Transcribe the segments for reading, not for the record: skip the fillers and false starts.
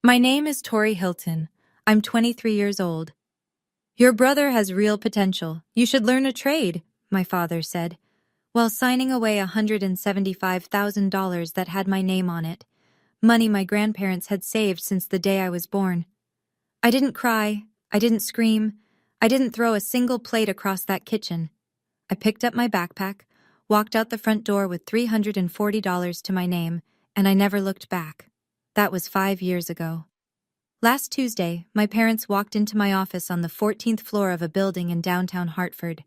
My name is Tori Hilton. I'm 23 years old. Your brother has real potential. You should learn a trade, my father said, while signing away $175,000 that had my name on it, money my grandparents had saved since the day I was born. I didn't cry. I didn't scream. I didn't throw a single plate across that kitchen. I picked up my backpack, walked out the front door with $340 to my name, and I never looked back. That was 5 years ago. Last Tuesday, my parents walked into my office on the 14th floor of a building in downtown Hartford.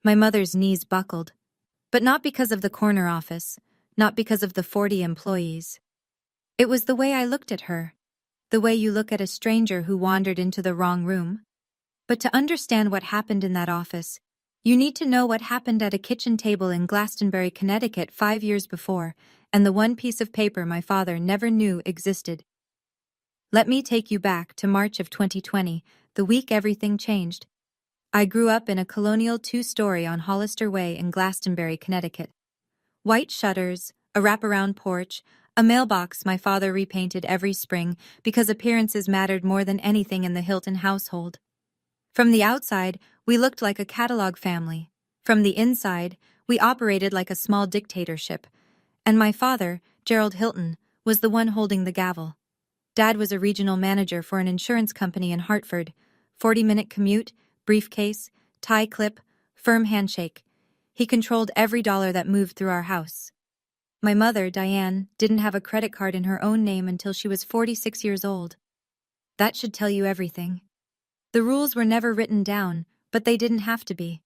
My mother's knees buckled. But not because of the corner office, not because of the 40 employees. It was the way I looked at her, the way you look at a stranger who wandered into the wrong room. But to understand what happened in that office, you need to know what happened at a kitchen table in Glastonbury, Connecticut 5 years before, and the one piece of paper my father never knew existed. Let me take you back to March of 2020, the week everything changed. I grew up in a colonial 2-story on Hollister Way in Glastonbury, Connecticut. White shutters, a wraparound porch, a mailbox my father repainted every spring because appearances mattered more than anything in the Hilton household. From the outside, we looked like a catalog family. From the inside, we operated like a small dictatorship. And my father, Gerald Hilton, was the one holding the gavel. Dad was a regional manager for an insurance company in Hartford. 40-minute commute, briefcase, tie clip, firm handshake. He controlled every dollar that moved through our house. My mother, Diane, didn't have a credit card in her own name until she was 46 years old. That should tell you everything. The rules were never written down, but they didn't have to be.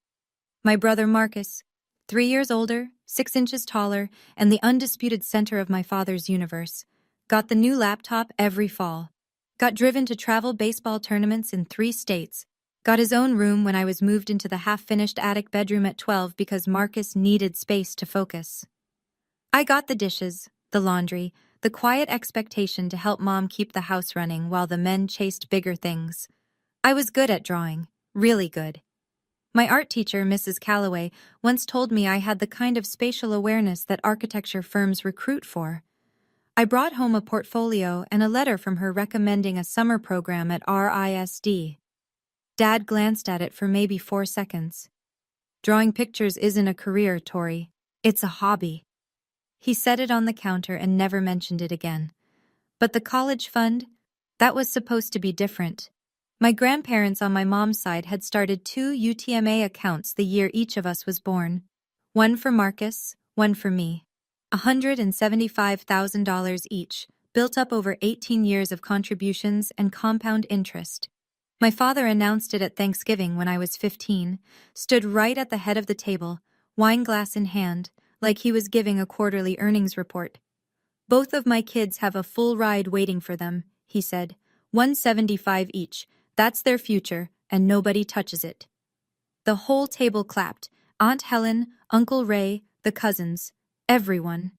My brother Marcus, 3 years older, 6 inches taller, and the undisputed center of my father's universe, got the new laptop every fall, got driven to travel baseball tournaments in 3 states, got his own room when I was moved into the half-finished attic bedroom at 12 because Marcus needed space to focus. I got the dishes, the laundry, the quiet expectation to help Mom keep the house running while the men chased bigger things. I was good at drawing, really good. My art teacher, Mrs. Calloway, once told me I had the kind of spatial awareness that architecture firms recruit for. I brought home a portfolio and a letter from her recommending a summer program at RISD. Dad glanced at it for maybe 4 seconds. Drawing pictures isn't a career, Tori. It's a hobby. He set it on the counter and never mentioned it again. But the college fund? That was supposed to be different. My grandparents on my mom's side had started 2 UTMA accounts the year each of us was born. One for Marcus, one for me. $175,000 each, built up over 18 years of contributions and compound interest. My father announced it at Thanksgiving when I was 15, stood right at the head of the table, wine glass in hand, like he was giving a quarterly earnings report. Both of my kids have a full ride waiting for them, he said. $175 each, that's their future, and nobody touches it. The whole table clapped, Aunt Helen, Uncle Ray, the cousins. Everyone.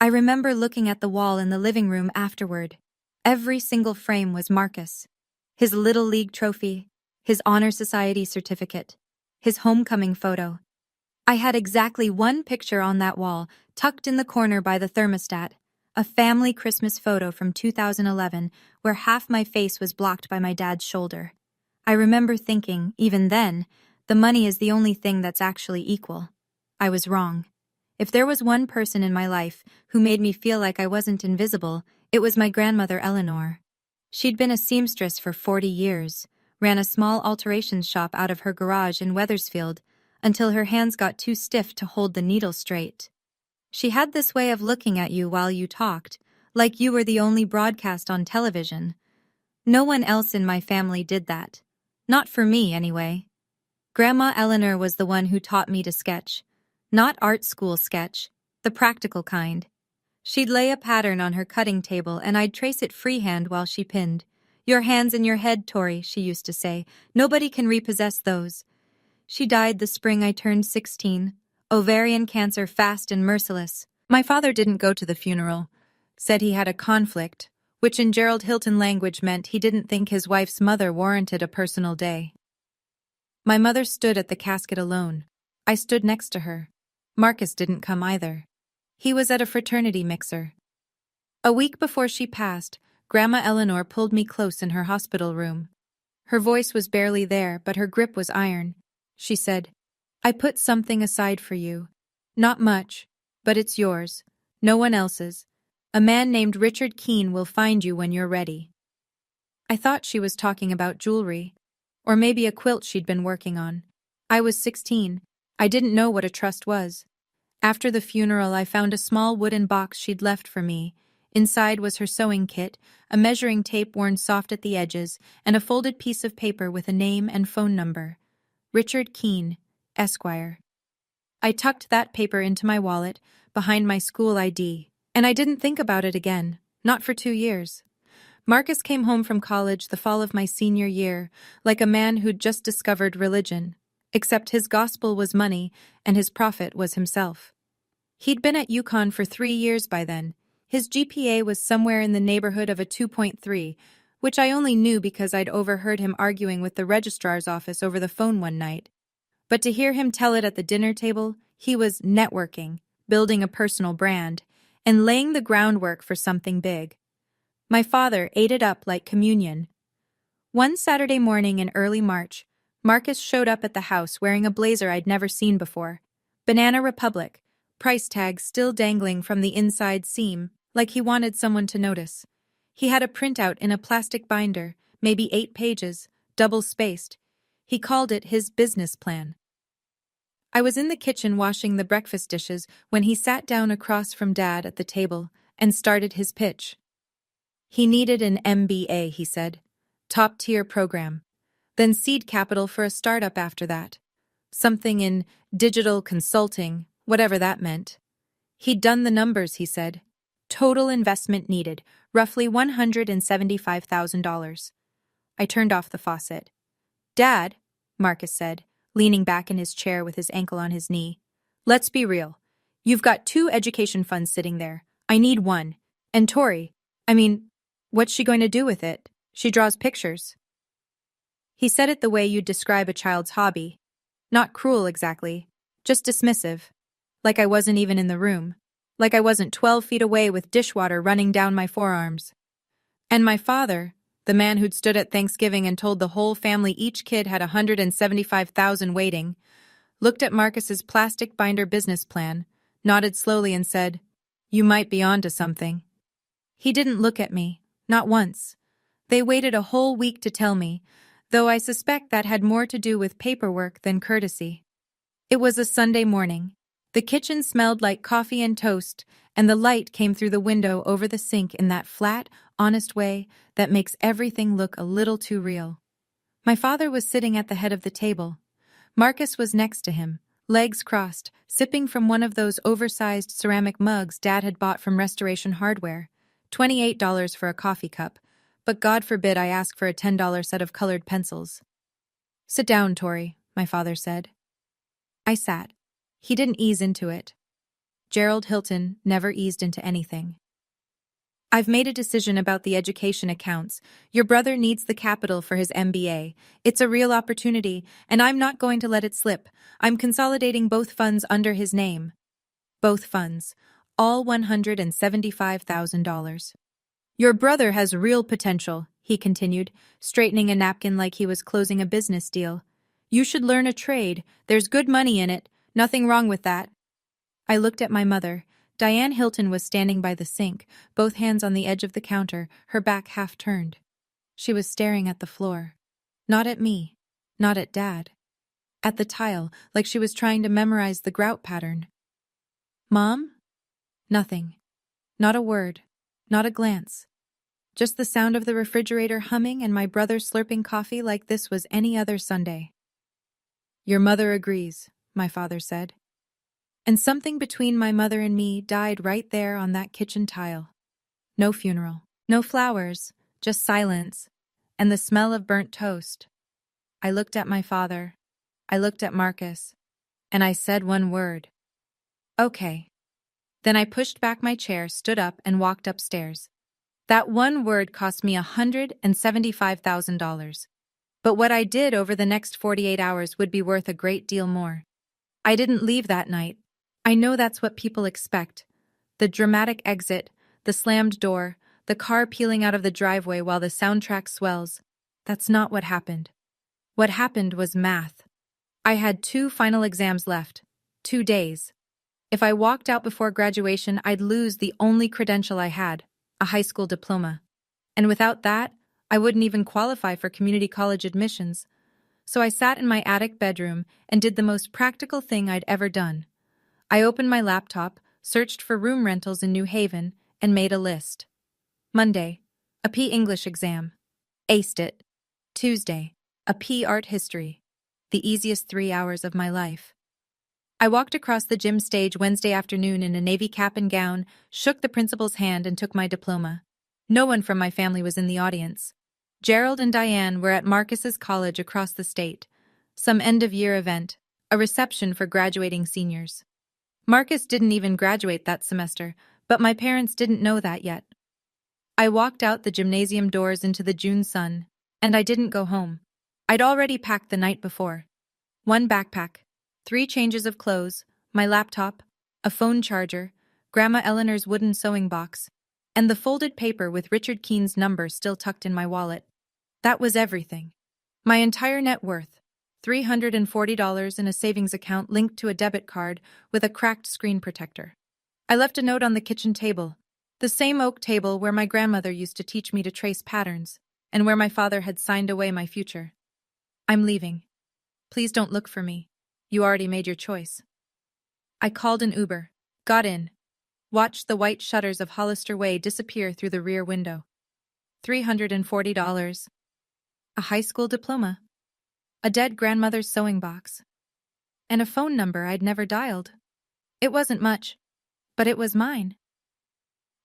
I remember looking at the wall in the living room afterward. Every single frame was Marcus. His Little League trophy, his Honor Society certificate, his homecoming photo. I had exactly one picture on that wall, tucked in the corner by the thermostat, a family Christmas photo from 2011 where half my face was blocked by my dad's shoulder. I remember thinking, even then, the money is the only thing that's actually equal. I was wrong. If there was one person in my life who made me feel like I wasn't invisible, it was my grandmother Eleanor. She'd been a seamstress for 40 years, ran a small alterations shop out of her garage in Wethersfield, until her hands got too stiff to hold the needle straight. She had this way of looking at you while you talked, like you were the only broadcast on television. No one else in my family did that. Not for me, anyway. Grandma Eleanor was the one who taught me to sketch. Not art school sketch, the practical kind. She'd lay a pattern on her cutting table and I'd trace it freehand while she pinned. Your hands in your head, Tori, she used to say. Nobody can repossess those. She died the spring I turned 16. Ovarian cancer, fast and merciless. My father didn't go to the funeral. Said he had a conflict, which in Gerald Hilton language meant he didn't think his wife's mother warranted a personal day. My mother stood at the casket alone. I stood next to her. Marcus didn't come either. He was at a fraternity mixer. A week before she passed, Grandma Eleanor pulled me close in her hospital room. Her voice was barely there, but her grip was iron. She said, "I put something aside for you. Not much, but it's yours. No one else's. A man named Richard Keene will find you when you're ready." I thought she was talking about jewelry. Or maybe a quilt she'd been working on. I was 16. I didn't know what a trust was. After the funeral, I found a small wooden box she'd left for me. Inside was her sewing kit, a measuring tape worn soft at the edges, and a folded piece of paper with a name and phone number. Richard Keene, Esquire. I tucked that paper into my wallet, behind my school ID, and I didn't think about it again, not for 2 years. Marcus came home from college the fall of my senior year, like a man who'd just discovered religion, except his gospel was money and his prophet was himself. He'd been at UConn for 3 years by then. His GPA was somewhere in the neighborhood of a 2.3, which I only knew because I'd overheard him arguing with the registrar's office over the phone one night. But to hear him tell it at the dinner table, he was networking, building a personal brand, and laying the groundwork for something big. My father ate it up like communion. One Saturday morning in early March, Marcus showed up at the house wearing a blazer I'd never seen before. Banana Republic, price tag still dangling from the inside seam, like he wanted someone to notice. He had a printout in a plastic binder, maybe 8 pages, double-spaced. He called it his business plan. I was in the kitchen washing the breakfast dishes when he sat down across from Dad at the table and started his pitch. He needed an MBA, he said. Top-tier program. Then seed capital for a startup after that. Something in digital consulting, whatever that meant. He'd done the numbers, he said. Total investment needed, roughly $175,000. I turned off the faucet. "Dad," Marcus said, leaning back in his chair with his ankle on his knee. "Let's be real. You've got 2 education funds sitting there. I need one. And Tori, what's she going to do with it? She draws pictures." He said it the way you'd describe a child's hobby. Not cruel exactly, just dismissive. Like I wasn't even in the room. Like I wasn't 12 feet away with dishwater running down my forearms. And my father, the man who'd stood at Thanksgiving and told the whole family each kid had $175,000 waiting, looked at Marcus's plastic binder business plan, nodded slowly and said, "You might be onto something." He didn't look at me, not once. They waited a whole week to tell me, though I suspect that had more to do with paperwork than courtesy. It was a Sunday morning. The kitchen smelled like coffee and toast, and the light came through the window over the sink in that flat, honest way that makes everything look a little too real. My father was sitting at the head of the table. Marcus was next to him, legs crossed, sipping from one of those oversized ceramic mugs Dad had bought from Restoration Hardware. $28 for a coffee cup, but God forbid I ask for a $10 set of colored pencils. "Sit down, Tori," my father said. I sat. He didn't ease into it. Gerald Hilton never eased into anything. "I've made a decision about the education accounts. Your brother needs the capital for his MBA. It's a real opportunity, and I'm not going to let it slip. I'm consolidating both funds under his name." Both funds. All $175,000. "Your brother has real potential," he continued, straightening a napkin like he was closing a business deal. "You should learn a trade. There's good money in it. Nothing wrong with that." I looked at my mother. Diane Hilton was standing by the sink, both hands on the edge of the counter, her back half turned. She was staring at the floor. Not at me. Not at Dad. At the tile, like she was trying to memorize the grout pattern. "Mom?" Nothing. Not a word. Not a glance. Just the sound of the refrigerator humming and my brother slurping coffee like this was any other Sunday. "Your mother agrees," my father said. And something between my mother and me died right there on that kitchen tile. No funeral. No flowers. Just silence. And the smell of burnt toast. I looked at my father. I looked at Marcus. And I said one word. "Okay." Then I pushed back my chair, stood up, and walked upstairs. That one word cost me $175,000. But what I did over the next 48 hours would be worth a great deal more. I didn't leave that night. I know that's what people expect. The dramatic exit, the slammed door, the car peeling out of the driveway while the soundtrack swells. That's not what happened. What happened was math. I had 2 final exams left. 2 days. If I walked out before graduation, I'd lose the only credential I had, a high school diploma. And without that, I wouldn't even qualify for community college admissions. So I sat in my attic bedroom and did the most practical thing I'd ever done. I opened my laptop, searched for room rentals in New Haven, and made a list. Monday, a P English exam. Aced it. Tuesday, a P art history. The easiest 3 hours of my life. I walked across the gym stage Wednesday afternoon in a navy cap and gown, shook the principal's hand, and took my diploma. No one from my family was in the audience. Gerald and Diane were at Marcus's college across the state. Some end-of-year event, a reception for graduating seniors. Marcus didn't even graduate that semester, but my parents didn't know that yet. I walked out the gymnasium doors into the June sun, and I didn't go home. I'd already packed the night before. 1 backpack, 3 changes of clothes, my laptop, a phone charger, Grandma Eleanor's wooden sewing box, and the folded paper with Richard Keene's number still tucked in my wallet. That was everything. My entire net worth, $340 in a savings account linked to a debit card with a cracked screen protector. I left a note on the kitchen table, the same oak table where my grandmother used to teach me to trace patterns, and where my father had signed away my future. I'm leaving. Please don't look for me. You already made your choice. I called an Uber, got in, watched the white shutters of Hollister Way disappear through the rear window. $340. A high school diploma. A dead grandmother's sewing box. And a phone number I'd never dialed. It wasn't much, but it was mine.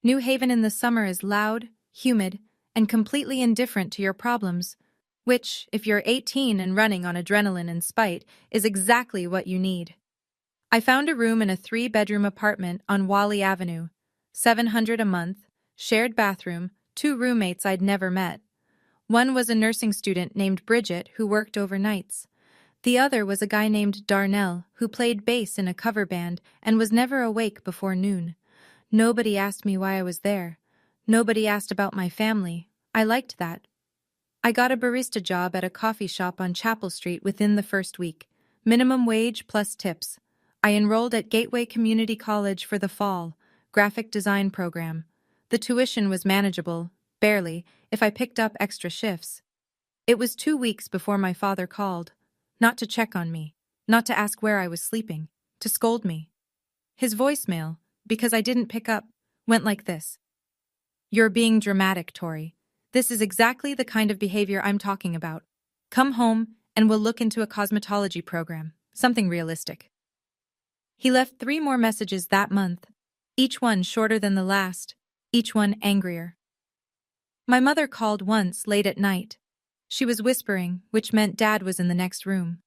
New Haven in the summer is loud, humid, and completely indifferent to your problems, which, if you're 18 and running on adrenaline and spite, is exactly what you need. I found a room in a 3-bedroom apartment on Wally Avenue, $700 a month, shared bathroom, 2 roommates I'd never met. One was a nursing student named Bridget who worked overnights. The other was a guy named Darnell who played bass in a cover band and was never awake before noon. Nobody asked me why I was there. Nobody asked about my family. I liked that. I got a barista job at a coffee shop on Chapel Street within the first week. Minimum wage plus tips. I enrolled at Gateway Community College for the fall, graphic design program. The tuition was manageable, barely, if I picked up extra shifts. It was 2 weeks before my father called. Not to check on me, not to ask where I was sleeping, to scold me. His voicemail, because I didn't pick up, went like this. You're being dramatic, Tori. This is exactly the kind of behavior I'm talking about. Come home and we'll look into a cosmetology program, something realistic. He left 3 more messages that month, each one shorter than the last, each one angrier. My mother called once late at night. She was whispering, which meant Dad was in the next room.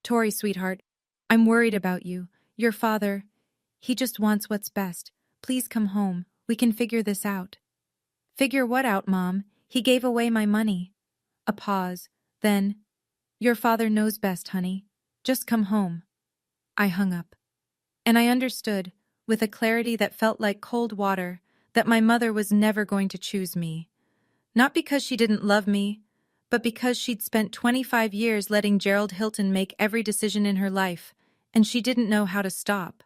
Tori, sweetheart, I'm worried about you. Your father, he just wants what's best. Please come home. We can figure this out. Figure what out, Mom? He gave away my money. A pause. Then, your father knows best, honey. Just come home. I hung up. And I understood, with a clarity that felt like cold water, that my mother was never going to choose me. Not because she didn't love me, but because she'd spent 25 years letting Gerald Hilton make every decision in her life, and she didn't know how to stop.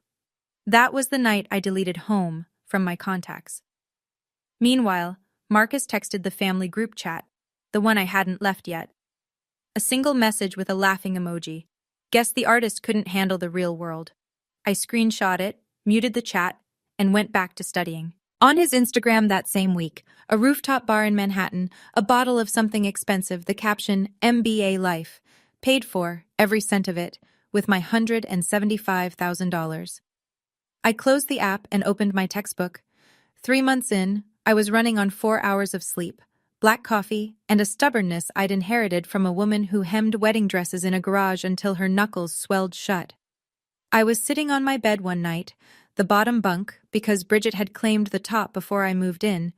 That was the night I deleted home from my contacts. Meanwhile, Marcus texted the family group chat, the one I hadn't left yet. A single message with a laughing emoji. Guess the artist couldn't handle the real world. I screenshot it, muted the chat, and went back to studying. On his Instagram that same week, a rooftop bar in Manhattan, a bottle of something expensive, the caption, MBA Life, paid for, every cent of it, with my $175,000. I closed the app and opened my textbook. 3 months in, I was running on 4 hours of sleep, black coffee, and a stubbornness I'd inherited from a woman who hemmed wedding dresses in a garage until her knuckles swelled shut. I was sitting on my bed one night, the bottom bunk, because Bridget had claimed the top before I moved in,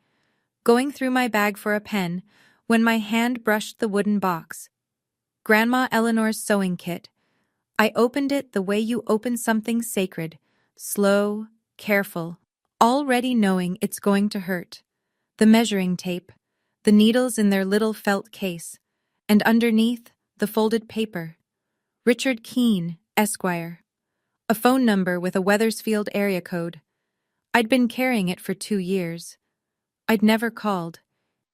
going through my bag for a pen, when my hand brushed the wooden box. Grandma Eleanor's sewing kit. I opened it the way you open something sacred, slow, careful, already knowing it's going to hurt. the measuring tape, the needles in their little felt case, and underneath, the folded paper. Richard Keene, Esquire. A phone number with a Wethersfield area code. I'd been carrying it for 2 years. I'd never called.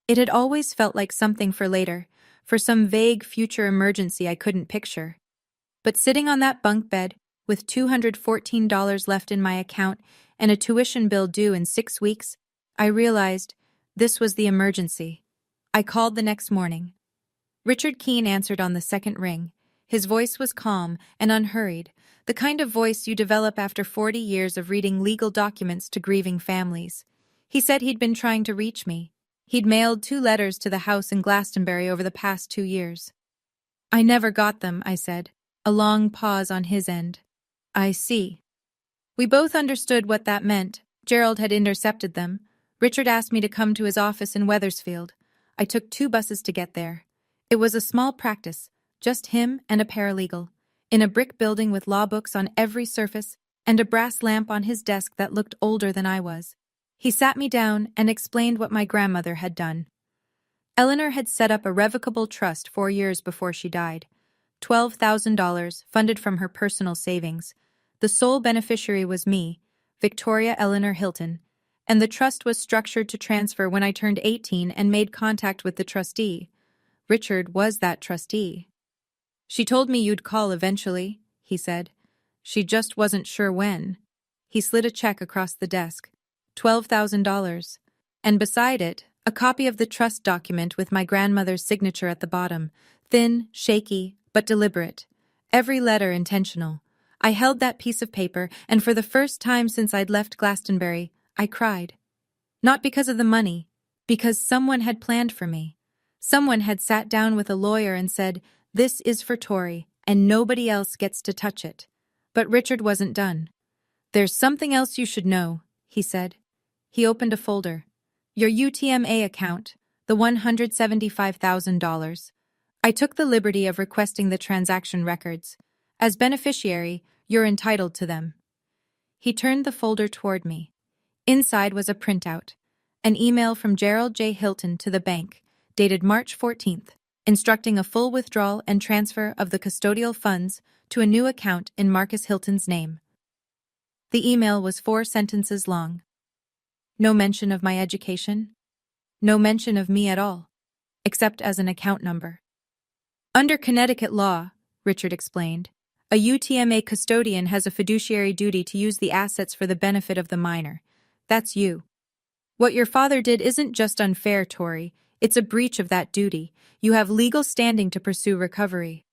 It had always felt like something for later, for some vague future emergency I couldn't picture. But sitting on that bunk bed, with $214 left in my account and a tuition bill due in 6 weeks, I realized this was the emergency. I called the next morning. Richard Keene answered on the second ring. His voice was calm and unhurried, the kind of voice you develop after 40 years of reading legal documents to grieving families. He said he'd been trying to reach me. He'd mailed 2 letters to the house in Glastonbury over the past 2 years. I never got them, I said. A long pause on his end. I see. We both understood what that meant. Gerald had intercepted them. Richard asked me to come to his office in Wethersfield. I took 2 buses to get there. It was a small practice, just him and a paralegal, in a brick building with law books on every surface and a brass lamp on his desk that looked older than I was. He sat me down and explained what my grandmother had done. Eleanor had set up a revocable trust 4 years before she died. $12,000 funded from her personal savings. The sole beneficiary was me, Victoria Eleanor Hilton, and the trust was structured to transfer when I turned 18 and made contact with the trustee. Richard was that trustee. She told me you'd call eventually, he said. She just wasn't sure when. He slid a check across the desk. $12,000. And beside it, a copy of the trust document with my grandmother's signature at the bottom, thin, shaky, but deliberate. Every letter intentional. I held that piece of paper, and for the first time since I'd left Glastonbury, I cried. Not because of the money, because someone had planned for me. Someone had sat down with a lawyer and said, "This is for Tori, and nobody else gets to touch it." But Richard wasn't done. "There's something else you should know," he said. He opened a folder. "Your UTMA account, the $175,000. I took the liberty of requesting the transaction records. As beneficiary, you're entitled to them." He turned the folder toward me. Inside was a printout, an email from Gerald J. Hilton to the bank, dated March 14th, instructing a full withdrawal and transfer of the custodial funds to a new account in Marcus Hilton's name. The email was 4 sentences long. No mention of my education. No mention of me at all, except as an account number. Under Connecticut law, Richard explained, a UTMA custodian has a fiduciary duty to use the assets for the benefit of the minor. That's you. What your father did isn't just unfair, Tori. It's a breach of that duty. You have legal standing to pursue recovery.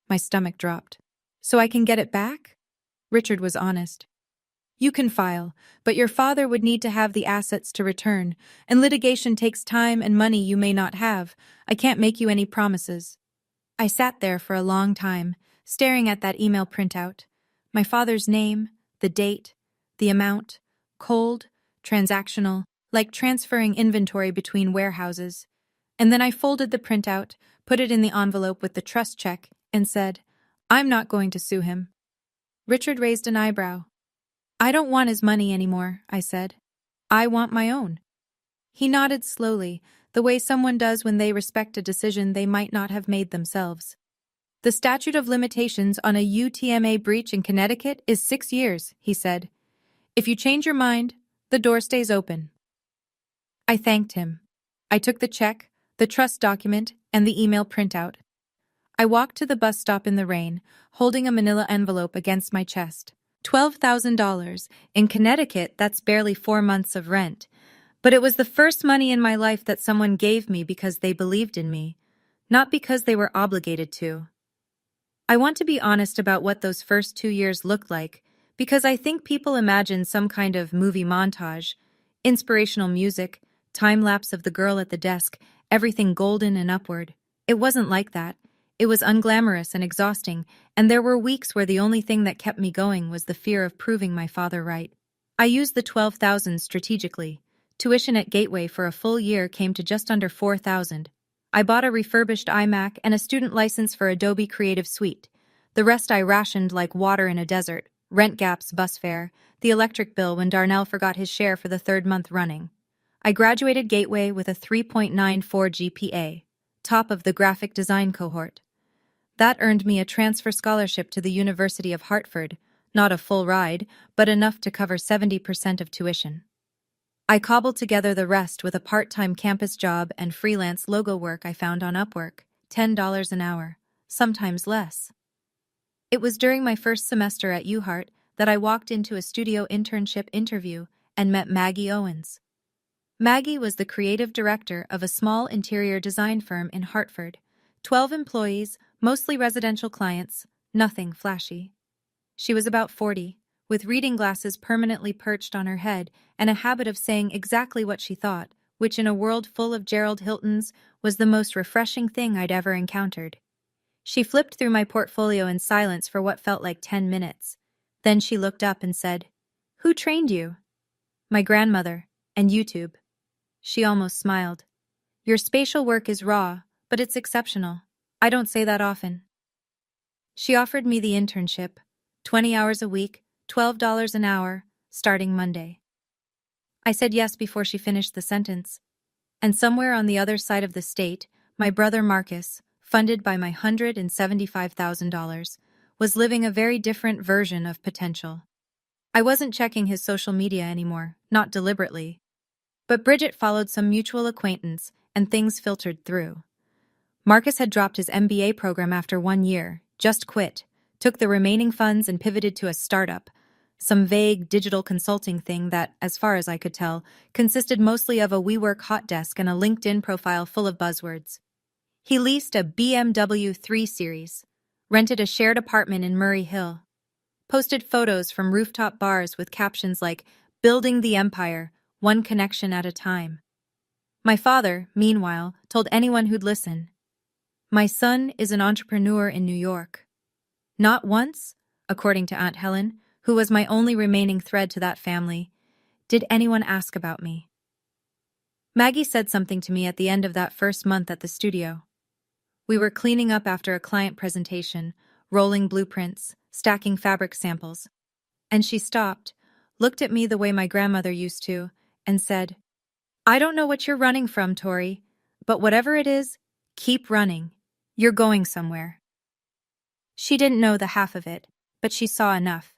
My stomach dropped. So I can get it back? Richard was honest. You can file, but your father would need to have the assets to return, and litigation takes time and money you may not have. I can't make you any promises. I sat there for a long time, staring at that email printout. My father's name, the date, the amount, cold, transactional, like transferring inventory between warehouses. And then I folded the printout, put it in the envelope with the trust check, and said, "I'm not going to sue him." Richard raised an eyebrow. "I don't want his money anymore," I said. "I want my own." He nodded slowly, the way someone does when they respect a decision they might not have made themselves. "The statute of limitations on a UTMA breach in Connecticut is 6 years," he said. "If you change your mind, the door stays open." I thanked him. I took the check, the trust document, and the email printout. I walked to the bus stop in the rain, holding a manila envelope against my chest. $12,000. In Connecticut, that's barely 4 months of rent. But it was the first money in my life that someone gave me because they believed in me, not because they were obligated to. I want to be honest about what those first 2 years looked like, because I think people imagine some kind of movie montage, inspirational music, time-lapse of the girl at the desk, everything golden and upward. It wasn't like that. It was unglamorous and exhausting, and there were weeks where the only thing that kept me going was the fear of proving my father right. I used the $12,000 strategically. Tuition at Gateway for a full year came to just under $4,000. I bought a refurbished iMac and a student license for Adobe Creative Suite. The rest I rationed like water in a desert, rent Gap's bus fare, the electric bill when Darnell forgot his share for the 3rd month running. I graduated Gateway with a 3.94 GPA, top of the graphic design cohort. That earned me a transfer scholarship to the University of Hartford, not a full ride, but enough to cover 70% of tuition. I cobbled together the rest with a part-time campus job and freelance logo work I found on Upwork, $10 an hour, sometimes less. It was during my first semester at UHart that I walked into a studio internship interview and met Maggie Owens. Maggie was the creative director of a small interior design firm in Hartford, 12 employees, mostly residential clients, nothing flashy. She was about 40, with reading glasses permanently perched on her head and a habit of saying exactly what she thought, which in a world full of Gerald Hiltons was the most refreshing thing I'd ever encountered. She flipped through my portfolio in silence for what felt like 10 minutes. Then she looked up and said, "Who trained you?" "My grandmother, and YouTube." She almost smiled. "Your spatial work is raw, but it's exceptional. I don't say that often." She offered me the internship, 20 hours a week, $12 an hour, starting Monday. I said yes before she finished the sentence. And somewhere on the other side of the state, my brother Marcus, funded by my $175,000, was living a very different version of potential. I wasn't checking his social media anymore, not deliberately. But Bridget followed some mutual acquaintance, and things filtered through. Marcus had dropped his MBA program after 1 year, just quit, took the remaining funds and pivoted to a startup, some vague digital consulting thing that, as far as I could tell, consisted mostly of a WeWork hot desk and a LinkedIn profile full of buzzwords. He leased a BMW 3 Series, rented a shared apartment in Murray Hill, posted photos from rooftop bars with captions like, "Building the Empire, one connection at a time." My father, meanwhile, told anyone who'd listen, "My son is an entrepreneur in New York." Not once, according to Aunt Helen, who was my only remaining thread to that family, did anyone ask about me. Maggie said something to me at the end of that first month at the studio. We were cleaning up after a client presentation, rolling blueprints, stacking fabric samples. And she stopped, looked at me the way my grandmother used to, and said, "I don't know what you're running from, Tori, but whatever it is, keep running. You're going somewhere." She didn't know the half of it, but she saw enough.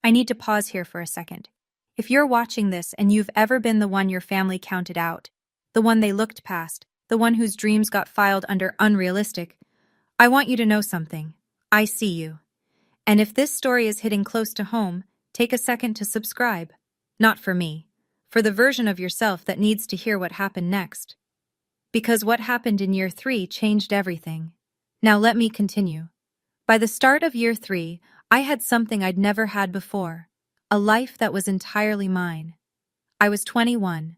I need to pause here for a second. If you're watching this and you've ever been the one your family counted out, the one they looked past, the one whose dreams got filed under unrealistic, I want you to know something. I see you. And if this story is hitting close to home, take a second to subscribe. Not for me, for the version of yourself that needs to hear what happened next. Because what happened in year 3 changed everything. Now let me continue. By the start of year 3, I had something I'd never had before, a life that was entirely mine. I was 21.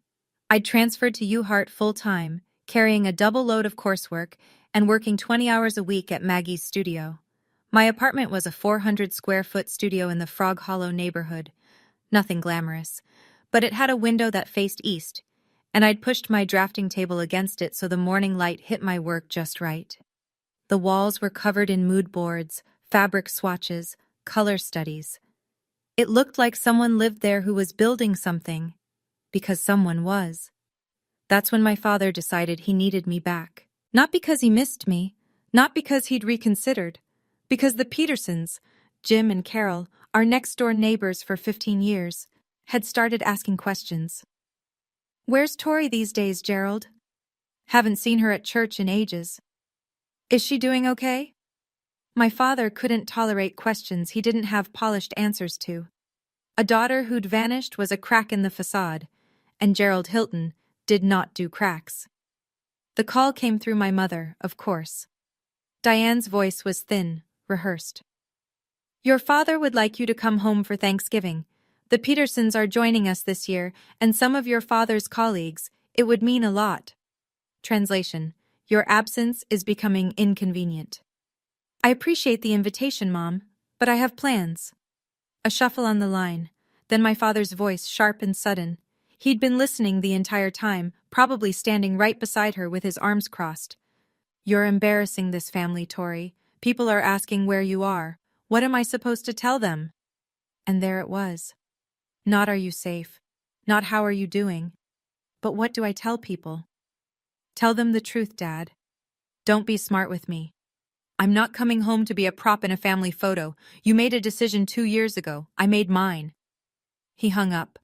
I'd transferred to UHart full-time, carrying a double load of coursework and working 20 hours a week at Maggie's studio. My apartment was a 400-square-foot studio in the Frog Hollow neighborhood. Nothing glamorous, but it had a window that faced east, and I'd pushed my drafting table against it so the morning light hit my work just right. The walls were covered in mood boards, fabric swatches, color studies. It looked like someone lived there who was building something, because someone was. That's when my father decided he needed me back. Not because he missed me, not because he'd reconsidered, because the Petersons, Jim and Carol, our next-door neighbors for 15 years, had started asking questions. "Where's Tori these days, Gerald? Haven't seen her at church in ages. Is she doing okay?" My father couldn't tolerate questions he didn't have polished answers to. A daughter who'd vanished was a crack in the facade, and Gerald Hilton did not do cracks. The call came through my mother, of course. Diane's voice was thin, rehearsed. "Your father would like you to come home for Thanksgiving. The Petersons are joining us this year, and some of your father's colleagues. It would mean a lot." Translation: Your absence is becoming inconvenient. "I appreciate the invitation, Mom, but I have plans." A shuffle on the line, then my father's voice sharp and sudden. He'd been listening the entire time, probably standing right beside her with his arms crossed. "You're embarrassing this family, Tori. People are asking where you are. What am I supposed to tell them?" And there it was. Not "Are you safe?" Not "How are you doing?" But what do I tell people? Tell them the truth, Dad. Don't be smart with me. I'm not coming home to be a prop in a family photo. You made a decision 2 years ago. I made mine. He hung up.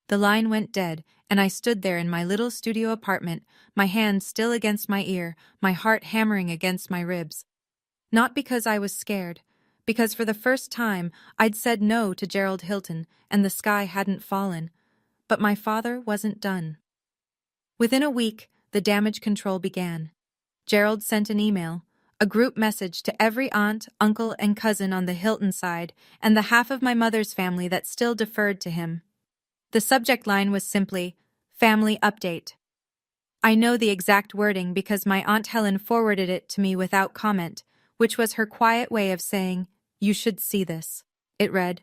The line went dead, and I stood there in my little studio apartment, my hand still against my ear, my heart hammering against my ribs. Not because I was scared, because for the first time I'd said no to Gerald Hilton, and the sky hadn't fallen. But my father wasn't done. Within a week, the damage control began. Gerald sent an email, a group message to every aunt, uncle, and cousin on the Hilton side, and the half of my mother's family that still deferred to him. The subject line was simply, "Family Update." I know the exact wording because my Aunt Helen forwarded it to me without comment, which was her quiet way of saying, "You should see this." It read,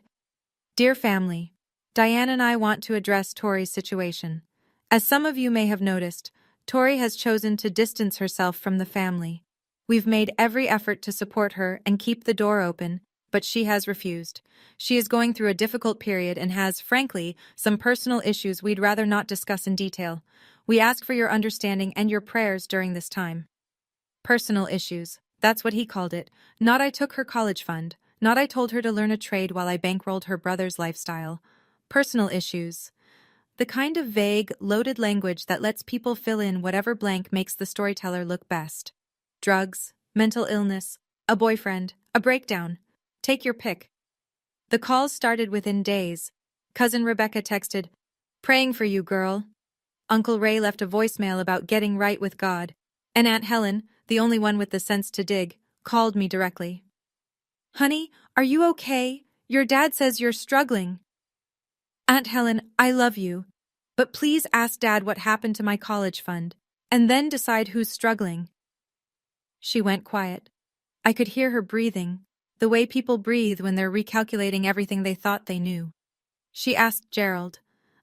"Dear family, Diane and I want to address Tori's situation. As some of you may have noticed, Tori has chosen to distance herself from the family. We've made every effort to support her and keep the door open, but she has refused. She is going through a difficult period and has, frankly, some personal issues we'd rather not discuss in detail. We ask for your understanding and your prayers during this time." Personal issues. That's what he called it. Not I took her college fund. Not I told her to learn a trade while I bankrolled her brother's lifestyle. Personal issues. The kind of vague, loaded language that lets people fill in whatever blank makes the storyteller look best. Drugs, mental illness, a boyfriend, a breakdown. Take your pick. The calls started within days. Cousin Rebecca texted, "Praying for you, girl." Uncle Ray left a voicemail about getting right with God. And Aunt Helen, the only one with the sense to dig, called me directly. "Honey, are you okay? Your dad says you're struggling." "Aunt Helen, I love you. But please ask Dad what happened to my college fund, and then decide who's struggling." She went quiet. I could hear her breathing, the way people breathe when they're recalculating everything they thought they knew. She asked Gerald.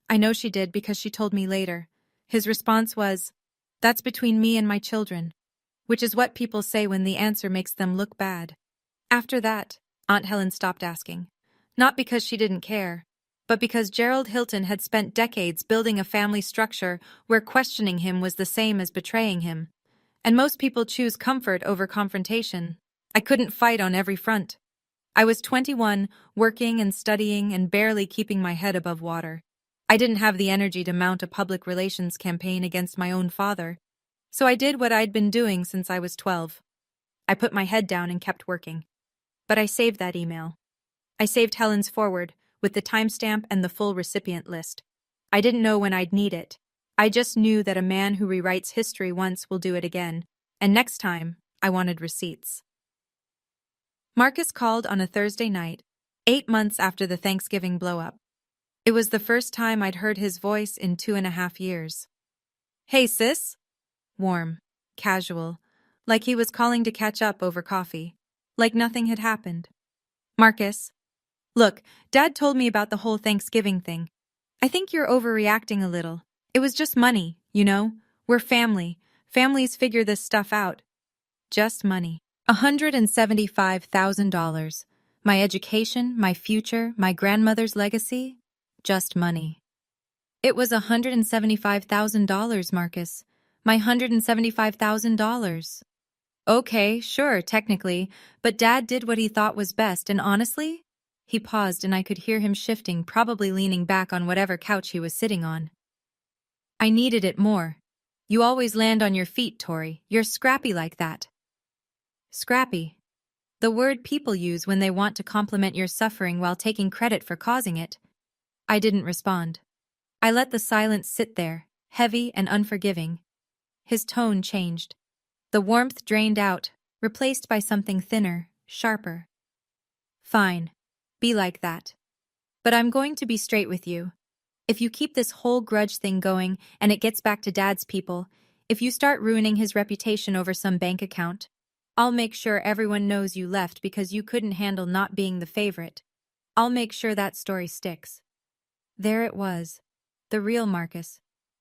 I know she did because she told me later. His response was, "That's between me and my children," which is what people say when the answer makes them look bad. After that, Aunt Helen stopped asking. Not because she didn't care, but because Gerald Hilton had spent decades building a family structure where questioning him was the same as betraying him. And most people choose comfort over confrontation. I couldn't fight on every front. I was 21, working and studying and barely keeping my head above water. I didn't have the energy to mount a public relations campaign against my own father. So I did what I'd been doing since I was 12. I put my head down and kept working. But I saved that email. I saved Helen's forward, with the timestamp and the full recipient list. I didn't know when I'd need it. I just knew that a man who rewrites history once will do it again, and next time, I wanted receipts. Marcus called on a Thursday night, 8 months after the Thanksgiving blow-up. It was the first time I'd heard his voice in 2.5 years. "Hey, sis?" Warm, casual, like he was calling to catch up over coffee, like nothing had happened. "Marcus, look, Dad told me about the whole Thanksgiving thing. I think you're overreacting a little. It was just money, you know? We're family. Families figure this stuff out." Just money. $175,000. My education, my future, my grandmother's legacy. Just money. It was $175,000, Marcus. My $175,000. Okay, sure, technically, but Dad did what he thought was best, and honestly? He paused and I could hear him shifting, probably leaning back on whatever couch he was sitting on. "I needed it more. You always land on your feet, Tori. You're scrappy like that." Scrappy. The word people use when they want to compliment your suffering while taking credit for causing it. I didn't respond. I let the silence sit there, heavy and unforgiving. His tone changed. The warmth drained out, replaced by something thinner, sharper. "Fine. Be like that. But I'm going to be straight with you. If you keep this whole grudge thing going and it gets back to Dad's people, if you start ruining his reputation over some bank account, I'll make sure everyone knows you left because you couldn't handle not being the favorite. I'll make sure that story sticks." There it was. The real Marcus.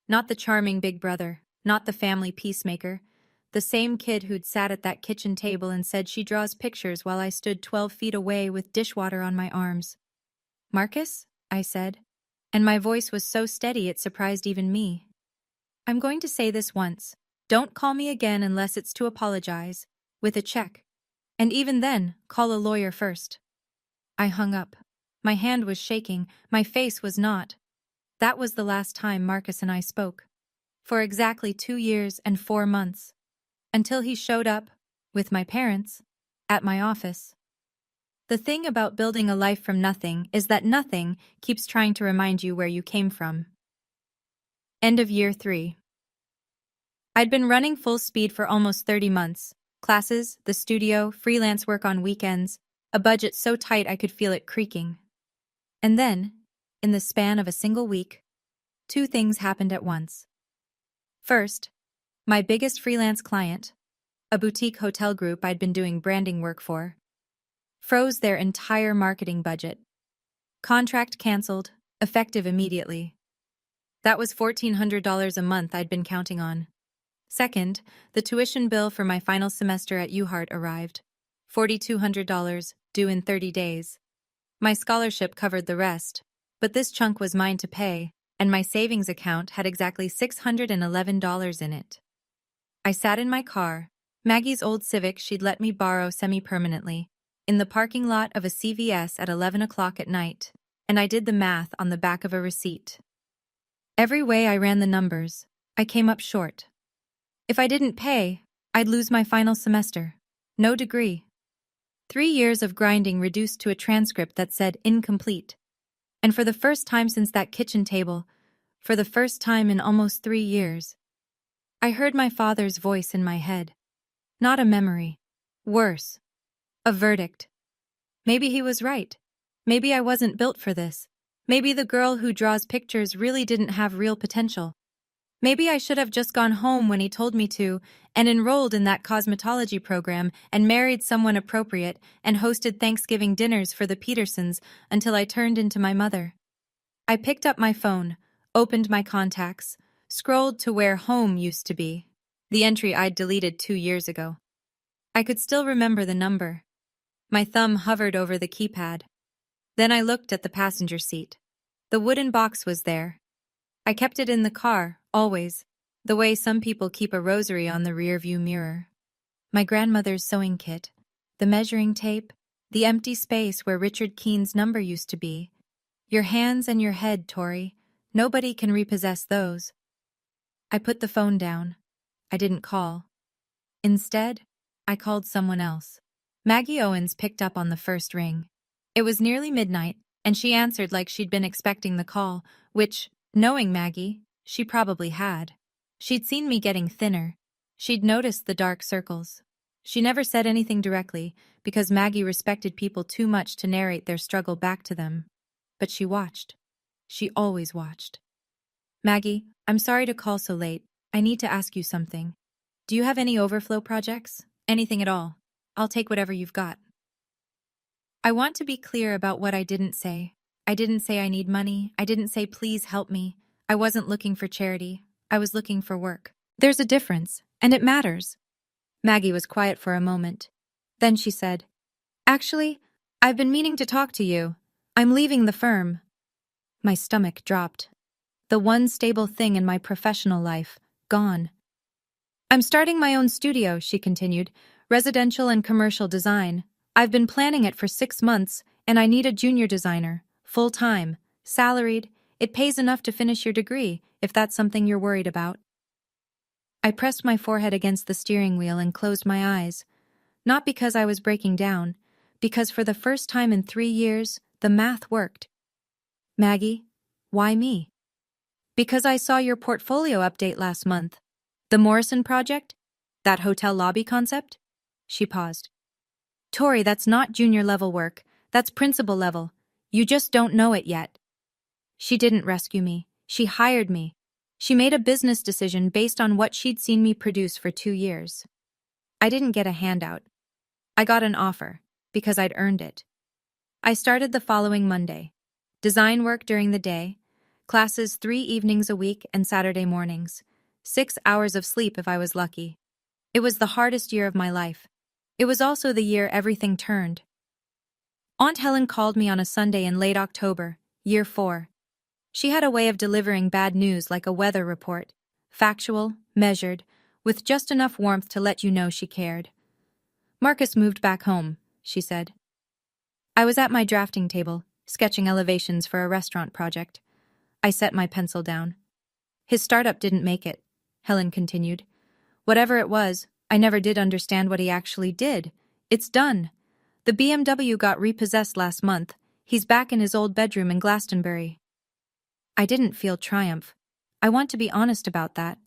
Not the charming big brother, not the family peacemaker. The same kid who'd sat at that kitchen table and said she draws pictures while I stood 12 feet away with dishwater on my arms. "Marcus?" I said, and my voice was so steady it surprised even me. I'm going to say this once. Don't call me again unless it's to apologize, with a check. And even then, call a lawyer first. I hung up. My hand was shaking, my face was not. That was the last time Marcus and I spoke. For exactly 2 years and 4 months. Until he showed up, with my parents, at my office. The thing about building a life from nothing is that nothing keeps trying to remind you where you came from. End of year 3. I'd been running full speed for almost 30 months. Classes, the studio, freelance work on weekends, a budget so tight I could feel it creaking. And then, in the span of a single week, 2 things happened at once. First, my biggest freelance client, a boutique hotel group I'd been doing branding work for, froze their entire marketing budget. Contract canceled, effective immediately. That was $1,400 a month I'd been counting on. Second, the tuition bill for my final semester at UHart arrived. $4,200, due in 30 days. My scholarship covered the rest, but this chunk was mine to pay, and my savings account had exactly $611 in it. I sat in my car, Maggie's old Civic she'd let me borrow semi-permanently, in the parking lot of a CVS at 11 o'clock at night, and I did the math on the back of a receipt. Every way I ran the numbers, I came up short. If I didn't pay, I'd lose my final semester. No degree. 3 years of grinding reduced to a transcript that said incomplete. And for the first time since that kitchen table, for the first time in almost 3 years, I heard my father's voice in my head. Not a memory. Worse. A verdict. Maybe he was right. Maybe I wasn't built for this. Maybe the girl who draws pictures really didn't have real potential. Maybe I should have just gone home when he told me to, and enrolled in that cosmetology program, and married someone appropriate, and hosted Thanksgiving dinners for the Petersons until I turned into my mother. I picked up my phone, opened my contacts, scrolled to where home used to be, the entry I'd deleted 2 years ago. I could still remember the number. My thumb hovered over the keypad. Then I looked at the passenger seat. The wooden box was there. I kept it in the car, always, the way some people keep a rosary on the rearview mirror. My grandmother's sewing kit, the measuring tape, the empty space where Richard Keene's number used to be. Your hands and your head, Tori. Nobody can repossess those. I put the phone down. I didn't call. Instead, I called someone else. Maggie Owens picked up on the first ring. It was nearly midnight, and she answered like she'd been expecting the call, which, knowing Maggie, she probably had. She'd seen me getting thinner. She'd noticed the dark circles. She never said anything directly, because Maggie respected people too much to narrate their struggle back to them. But she watched. She always watched. Maggie, I'm sorry to call so late. I need to ask you something. Do you have any overflow projects? Anything at all? I'll take whatever you've got. I want to be clear about what I didn't say. I didn't say I need money. I didn't say please help me. I wasn't looking for charity. I was looking for work. There's a difference, and it matters. Maggie was quiet for a moment. Then she said, Actually, I've been meaning to talk to you. I'm leaving the firm. My stomach dropped. The one stable thing in my professional life, gone. I'm starting my own studio, she continued, residential and commercial design. I've been planning it for 6 months, and I need a junior designer, full-time, salaried. It pays enough to finish your degree, if that's something you're worried about. I pressed my forehead against the steering wheel and closed my eyes. Not because I was breaking down, because for the first time in 3 years, the math worked. Maggie, why me? Because I saw your portfolio update last month. The Morrison project? That hotel lobby concept? She paused. Tori, that's not junior level work. That's principal level. You just don't know it yet. She didn't rescue me. She hired me. She made a business decision based on what she'd seen me produce for 2 years. I didn't get a handout. I got an offer, because I'd earned it. I started the following Monday. Design work during the day, classes 3 evenings a week and Saturday mornings, 6 hours of sleep if I was lucky. It was the hardest year of my life. It was also the year everything turned. Aunt Helen called me on a Sunday in late October, year 4. She had a way of delivering bad news like a weather report. factual, measured, with just enough warmth to let you know she cared. Marcus moved back home, she said. I was at my drafting table, sketching elevations for a restaurant project. I set my pencil down. His startup didn't make it, Helen continued. Whatever it was, I never did understand what he actually did. It's done. The BMW got repossessed last month. He's back in his old bedroom in Glastonbury. I didn't feel triumph. I want to be honest about that.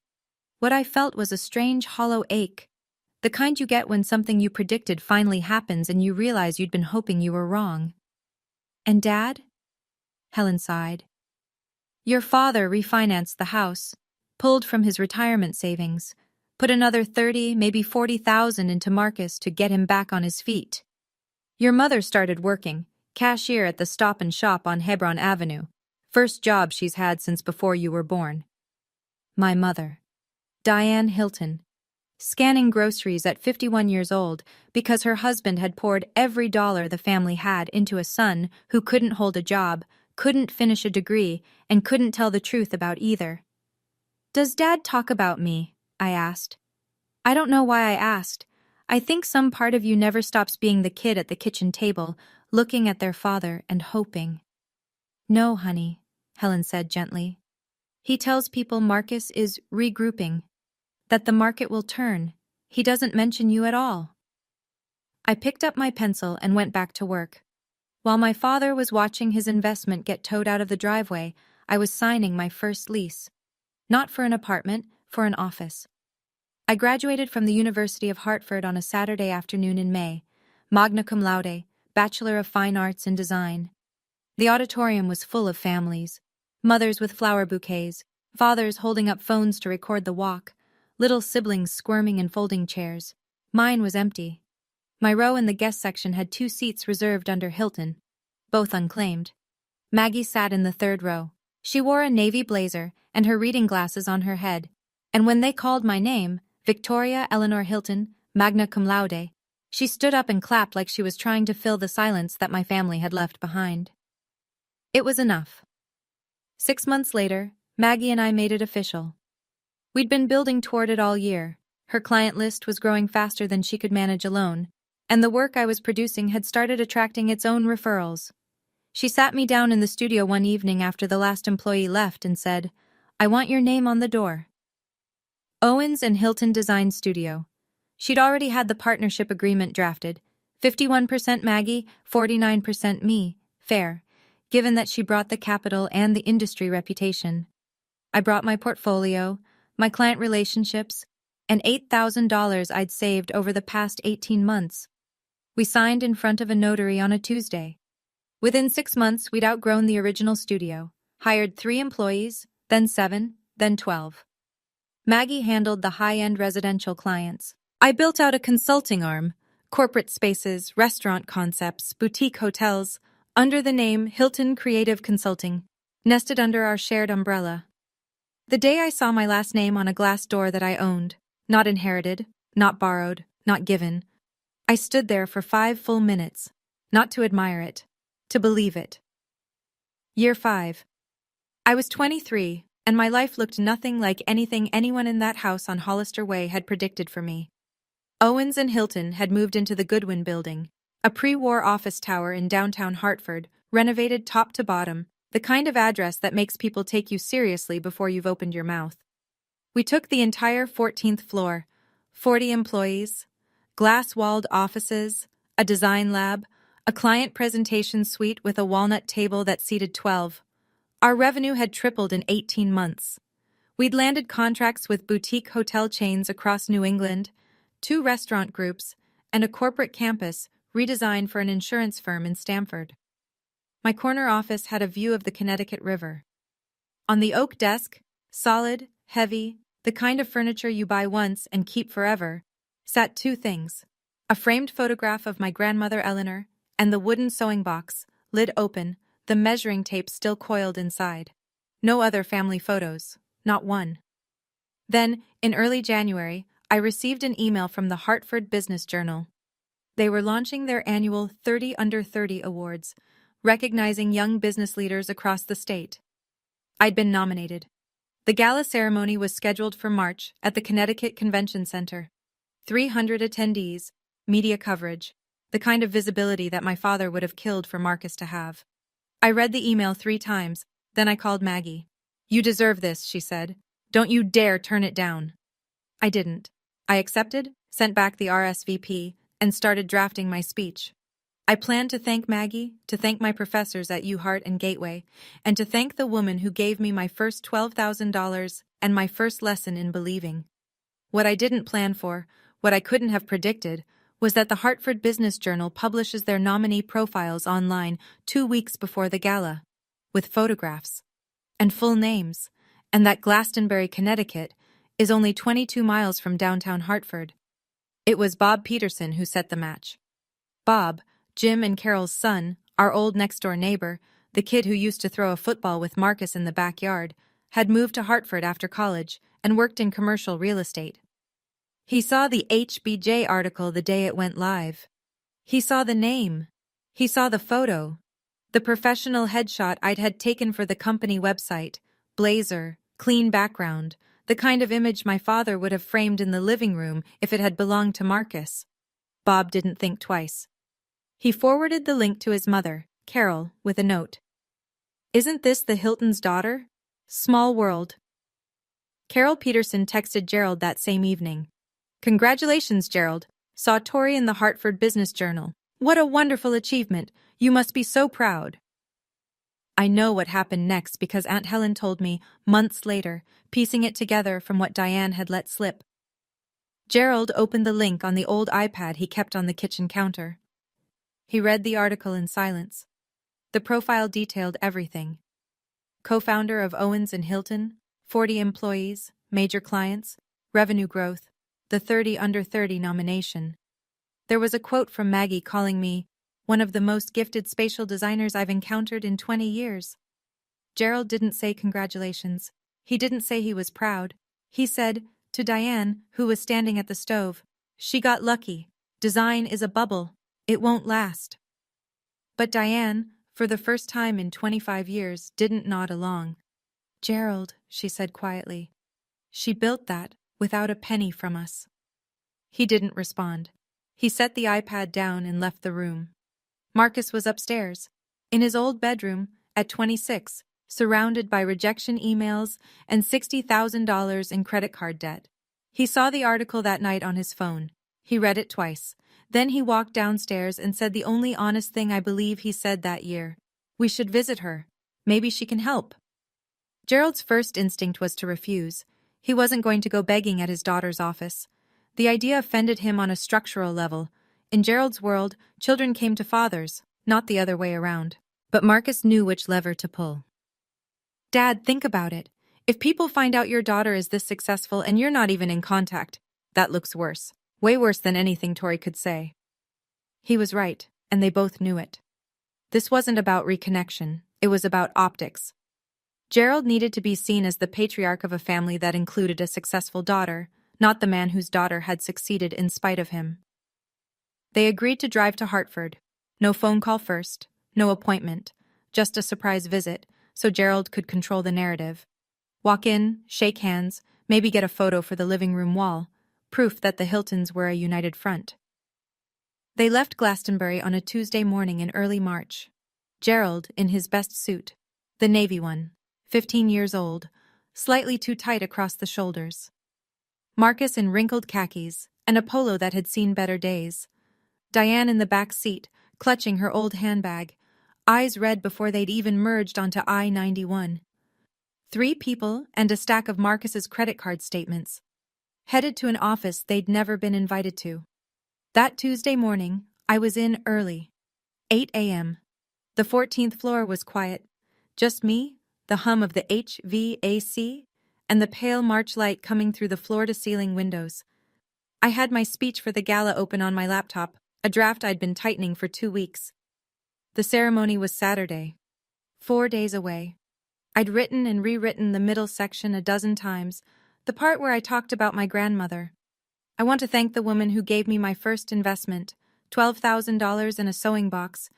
What I felt was a strange hollow ache. The kind you get when something you predicted finally happens and you realize you'd been hoping you were wrong. And Dad? Helen sighed. Your father refinanced the house, pulled from his retirement savings, put another 30, maybe 40,000 into Marcus to get him back on his feet. Your mother started working, cashier at the Stop and Shop on Hebron Avenue, first job she's had since before you were born. My mother, Diane Hilton, scanning groceries at 51 years old because her husband had poured every dollar the family had into a son who couldn't hold a job, couldn't finish a degree, and couldn't tell the truth about either. Does Dad talk about me? I asked. I don't know why I asked. I think some part of you never stops being the kid at the kitchen table, looking at their father and hoping. No, honey, Helen said gently. He tells people Marcus is regrouping, that the market will turn. He doesn't mention you at all. I picked up my pencil and went back to work. While my father was watching his investment get towed out of the driveway, I was signing my first lease. Not for an apartment, for an office. I graduated from the University of Hartford on a Saturday afternoon in May, magna cum laude, Bachelor of Fine Arts in Design. The auditorium was full of families, mothers with flower bouquets, fathers holding up phones to record the walk, little siblings squirming in folding chairs. Mine was empty. My row in the guest section had 2 seats reserved under Hilton, both unclaimed. Maggie sat in the 3rd row. She wore a navy blazer and her reading glasses on her head, and when they called my name, Victoria Eleanor Hilton, magna cum laude, she stood up and clapped like she was trying to fill the silence that my family had left behind. It was enough. 6 months later, Maggie and I made it official. We'd been building toward it all year. Her client list was growing faster than she could manage alone, and the work I was producing had started attracting its own referrals. She sat me down in the studio one evening after the last employee left and said, I want your name on the door. Owens and Hilton Design Studio. She'd already had the partnership agreement drafted. 51% Maggie, 49% me. Fair, given that she brought the capital and the industry reputation. I brought my portfolio, my client relationships, and $8,000 I'd saved over the past 18 months. We signed in front of a notary on a Tuesday. Within 6 months, we'd outgrown the original studio, hired 3 employees, then 7, then 12. Maggie handled the high-end residential clients. I built out a consulting arm, corporate spaces, restaurant concepts, boutique hotels, under the name Hilton Creative Consulting, nested under our shared umbrella. The day I saw my last name on a glass door that I owned, not inherited, not borrowed, not given, I stood there for 5 full minutes, not to admire it, to believe it. Year 5. I was 23, and my life looked nothing like anything anyone in that house on Hollister Way had predicted for me. Owens and Hilton had moved into the Goodwin Building, a pre-war office tower in downtown Hartford, renovated top to bottom, the kind of address that makes people take you seriously before you've opened your mouth. We took the entire 14th floor, 40 employees, glass-walled offices, a design lab, a client presentation suite with a walnut table that seated 12. Our revenue had tripled in 18 months. We'd landed contracts with boutique hotel chains across New England, 2 restaurant groups, and a corporate campus redesigned for an insurance firm in Stamford. My corner office had a view of the Connecticut River. On the oak desk, solid, heavy, the kind of furniture you buy once and keep forever, sat 2 things: a framed photograph of my grandmother Eleanor, and the wooden sewing box, lid open, the measuring tape still coiled inside. No other family photos, not one. Then, in early January, I received an email from the Hartford Business Journal. They were launching their annual 30 Under 30 Awards, recognizing young business leaders across the state. I'd been nominated. The gala ceremony was scheduled for March at the Connecticut Convention Center. 300 attendees, media coverage, the kind of visibility that my father would have killed for Marcus to have. I read the email 3 times, then I called Maggie. "You deserve this," she said. "Don't you dare turn it down." I didn't. I accepted, sent back the RSVP, and started drafting my speech. I planned to thank Maggie, to thank my professors at UHeart and Gateway, and to thank the woman who gave me my first $12,000 and my first lesson in believing. What I didn't plan for, what I couldn't have predicted, was that the Hartford Business Journal publishes their nominee profiles online 2 weeks before the gala, with photographs and full names, and that Glastonbury, Connecticut, is only 22 miles from downtown Hartford. It was Bob Peterson who set the match. Bob, Jim and Carol's son, our old next-door neighbor, the kid who used to throw a football with Marcus in the backyard, had moved to Hartford after college and worked in commercial real estate. He saw the HBJ article the day it went live. He saw the name. He saw the photo. The professional headshot I'd had taken for the company website, blazer, clean background, the kind of image my father would have framed in the living room if it had belonged to Marcus. Bob didn't think twice. He forwarded the link to his mother, Carol, with a note. "Isn't this the Hilton's daughter? Small world." Carol Peterson texted Gerald that same evening. "Congratulations, Gerald. Saw Tori in the Hartford Business Journal. What a wonderful achievement. You must be so proud." I know what happened next because Aunt Helen told me, months later, piecing it together from what Diane had let slip. Gerald opened the link on the old iPad he kept on the kitchen counter. He read the article in silence. The profile detailed everything. Co-founder of Owens & Hilton, 40 employees, major clients, revenue growth, the 30 under 30 nomination. There was a quote from Maggie calling me one of the most gifted spatial designers I've encountered in 20 years. Gerald didn't say congratulations. He didn't say he was proud. He said, to Diane, who was standing at the stove, "She got lucky. Design is a bubble. It won't last." But Diane, for the first time in 25 years, didn't nod along. "Gerald," she said quietly, "she built that without a penny from us." He didn't respond. He set the iPad down and left the room. Marcus was upstairs, in his old bedroom, at 26, surrounded by rejection emails and $60,000 in credit card debt. He saw the article that night on his phone. He read it twice. Then he walked downstairs and said the only honest thing I believe he said that year. "We should visit her. Maybe she can help." Gerald's first instinct was to refuse. He wasn't going to go begging at his daughter's office. The idea offended him on a structural level. In Gerald's world, children came to fathers, not the other way around. But Marcus knew which lever to pull. "Dad, think about it. If people find out your daughter is this successful and you're not even in contact, that looks worse. Way worse than anything Tori could say." He was right, and they both knew it. This wasn't about reconnection. It was about optics. Gerald needed to be seen as the patriarch of a family that included a successful daughter, not the man whose daughter had succeeded in spite of him. They agreed to drive to Hartford. No phone call first, no appointment, just a surprise visit, so Gerald could control the narrative. Walk in, shake hands, maybe get a photo for the living room wall, proof that the Hiltons were a united front. They left Glastonbury on a Tuesday morning in early March. Gerald, in his best suit, the navy one, 15 years old, slightly too tight across the shoulders. Marcus in wrinkled khakis and a polo that had seen better days. Diane in the back seat, clutching her old handbag, eyes red before they'd even merged onto I-91. 3 people and a stack of Marcus's credit card statements. Headed to an office they'd never been invited to. That Tuesday morning, I was in early. 8 a.m. The 14th floor was quiet. Just me, the hum of the HVAC, and the pale March light coming through the floor-to-ceiling windows. I had my speech for the gala open on my laptop, a draft I'd been tightening for 2 weeks. The ceremony was Saturday, 4 days away. I'd written and rewritten the middle section a dozen times, the part where I talked about my grandmother. I want to thank the woman who gave me my first investment, $12,000 in a sewing box,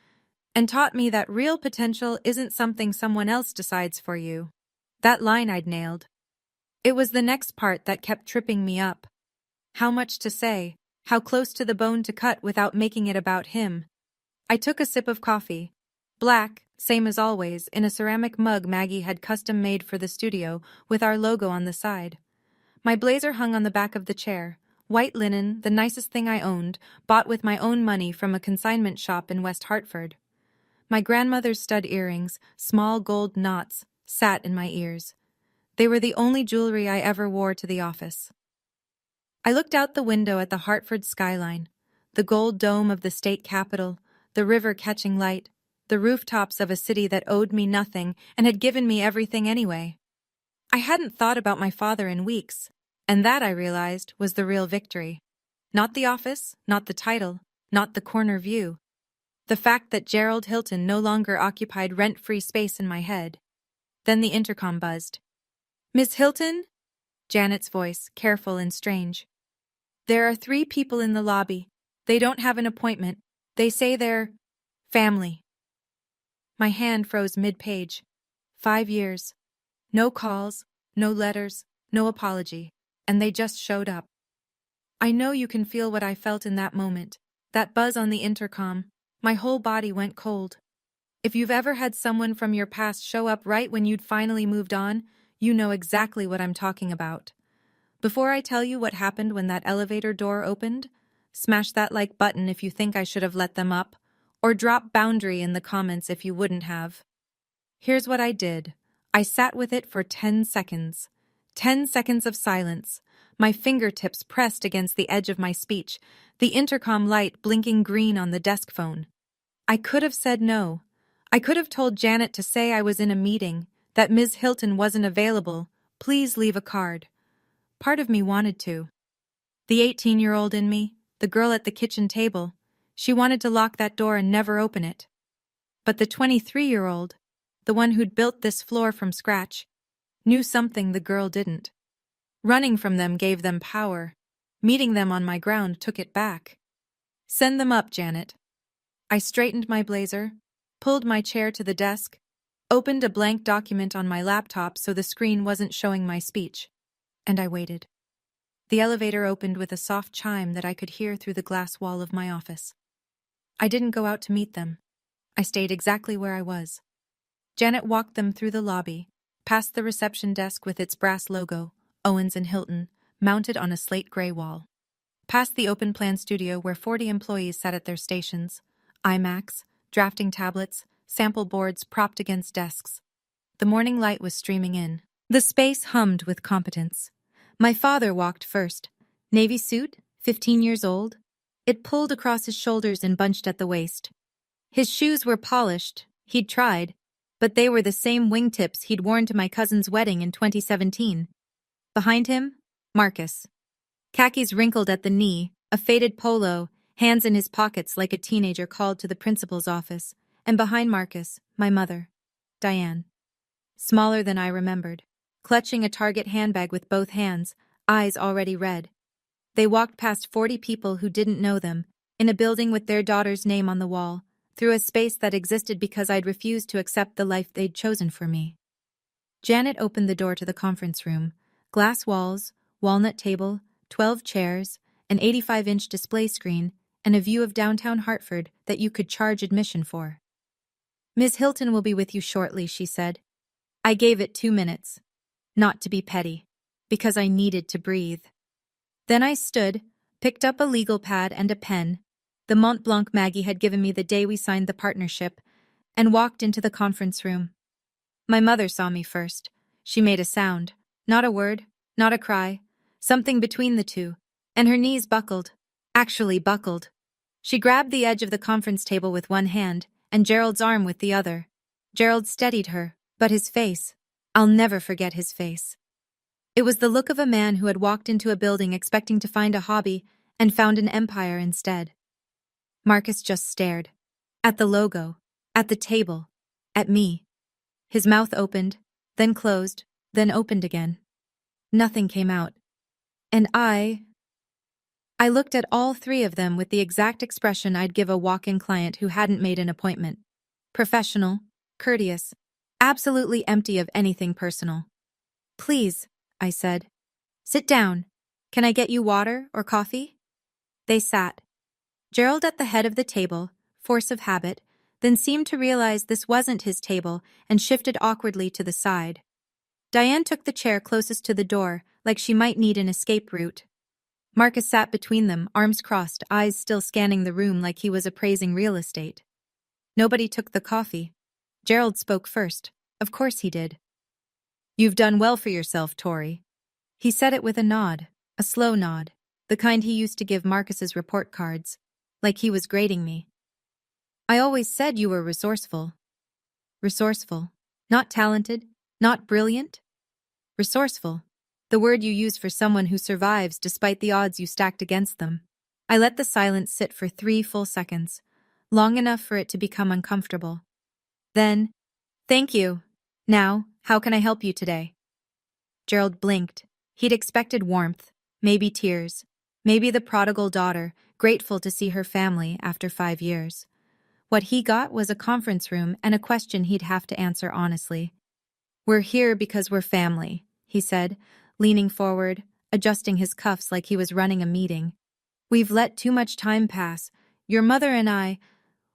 and taught me that real potential isn't something someone else decides for you. That line I'd nailed. It was the next part that kept tripping me up. How much to say, how close to the bone to cut without making it about him. I took a sip of coffee. Black, same as always, in a ceramic mug Maggie had custom made for the studio with our logo on the side. My blazer hung on the back of the chair. White linen, the nicest thing I owned, bought with my own money from a consignment shop in West Hartford. My grandmother's stud earrings, small gold knots, sat in my ears. They were the only jewelry I ever wore to the office. I looked out the window at the Hartford skyline, the gold dome of the state capitol, the river catching light, the rooftops of a city that owed me nothing and had given me everything anyway. I hadn't thought about my father in weeks, and that, I realized, was the real victory. Not the office, not the title, not the corner view. The fact that Gerald Hilton no longer occupied rent-free space in my head. Then the intercom buzzed. "Miss Hilton?" Janet's voice, careful and strange. "There are 3 people in the lobby. They don't have an appointment. They say they're family." My hand froze mid-page. 5 years. No calls, no letters, no apology, and they just showed up. I know you can feel what I felt in that moment. That buzz on the intercom. My whole body went cold. If you've ever had someone from your past show up right when you'd finally moved on, you know exactly what I'm talking about. Before I tell you what happened when that elevator door opened, smash that like button if you think I should have let them up, or drop boundary in the comments if you wouldn't have. Here's what I did. I sat with it for 10 seconds. 10 seconds of silence, my fingertips pressed against the edge of my speech, the intercom light blinking green on the desk phone. I could have said no. I could have told Janet to say I was in a meeting, that Ms. Hilton wasn't available, please leave a card. Part of me wanted to. The 18-year-old in me, the girl at the kitchen table, she wanted to lock that door and never open it. But the 23-year-old, the one who'd built this floor from scratch, knew something the girl didn't. Running from them gave them power. Meeting them on my ground took it back. Send them up, Janet. I straightened my blazer, pulled my chair to the desk, opened a blank document on my laptop so the screen wasn't showing my speech, and I waited. The elevator opened with a soft chime that I could hear through the glass wall of my office. I didn't go out to meet them. I stayed exactly where I was. Janet walked them through the lobby, past the reception desk with its brass logo, Owens and Hilton, mounted on a slate gray wall. Past the open-plan studio where 40 employees sat at their stations, iMacs, drafting tablets, sample boards propped against desks. The morning light was streaming in. The space hummed with competence. My father walked first. Navy suit, 15 years old. It pulled across his shoulders and bunched at the waist. His shoes were polished. He'd tried. But they were the same wingtips he'd worn to my cousin's wedding in 2017. Behind him, Marcus. Khakis wrinkled at the knee, a faded polo, hands in his pockets like a teenager called to the principal's office, and behind Marcus, my mother, Diane. Smaller than I remembered, clutching a Target handbag with both hands, eyes already red. They walked past 40 people who didn't know them, in a building with their daughter's name on the wall, through a space that existed because I'd refused to accept the life they'd chosen for me. Janet opened the door to the conference room. Glass walls, walnut table, 12 chairs, an 85-inch display screen, and a view of downtown Hartford that you could charge admission for. "Ms. Hilton will be with you shortly," she said. I gave it 2 minutes. Not to be petty, because I needed to breathe. Then I stood, picked up a legal pad and a pen, the Mont Blanc Maggie had given me the day we signed the partnership, and walked into the conference room. My mother saw me first. She made a sound, not a word, not a cry, something between the two, and her knees buckled, actually buckled. She grabbed the edge of the conference table with one hand, and Gerald's arm with the other. Gerald steadied her, but his face, I'll never forget his face. It was the look of a man who had walked into a building expecting to find a hobby and found an empire instead. Marcus just stared. At the logo, at the table, at me. His mouth opened, then closed, then opened again. Nothing came out. And I looked at all 3 of them with the exact expression I'd give a walk-in client who hadn't made an appointment. Professional, courteous, absolutely empty of anything personal. "Please," I said. Sit down. Can I get you water or coffee? They sat. Gerald at the head of the table, force of habit, then seemed to realize this wasn't his table and shifted awkwardly to the side. Diane took the chair closest to the door, like she might need an escape route. Marcus sat between them, arms crossed, eyes still scanning the room like he was appraising real estate. Nobody took the coffee. Gerald spoke first. Of course he did. You've done well for yourself, Tori. He said it with a nod, a slow nod, the kind he used to give Marcus's report cards, like he was grading me. I always said you were resourceful. Resourceful. Not talented, not brilliant. Resourceful. The word you use for someone who survives despite the odds you stacked against them. I let the silence sit for 3 full seconds, long enough for it to become uncomfortable. Then, thank you. Now, how can I help you today? Gerald blinked. He'd expected warmth, maybe tears, maybe the prodigal daughter, grateful to see her family after 5 years. What he got was a conference room and a question he'd have to answer honestly. We're here because we're family, he said, leaning forward, adjusting his cuffs like he was running a meeting. We've let too much time pass. Your mother and I,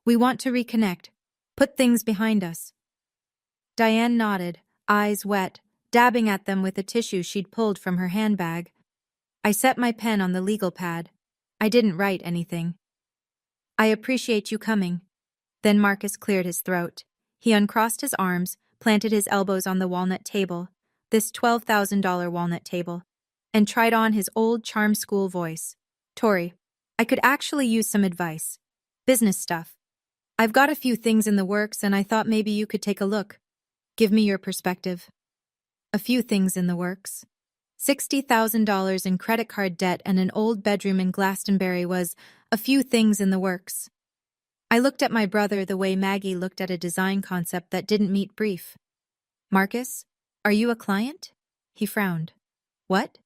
we want to reconnect, put things behind us. Diane nodded, eyes wet, dabbing at them with a tissue she'd pulled from her handbag. I set my pen on the legal pad. I didn't write anything. I appreciate you coming. Then Marcus cleared his throat. He uncrossed his arms, planted his elbows on the walnut table, this $12,000 walnut table, and tried on his old charm school voice. Tori, I could actually use some advice. Business stuff. I've got a few things in the works and I thought maybe you could take a look. Give me your perspective. A few things in the works. $60,000 in credit card debt and an old bedroom in Glastonbury was a few things in the works. I looked at my brother the way Maggie looked at a design concept that didn't meet brief. Marcus, are you a client? He frowned. What?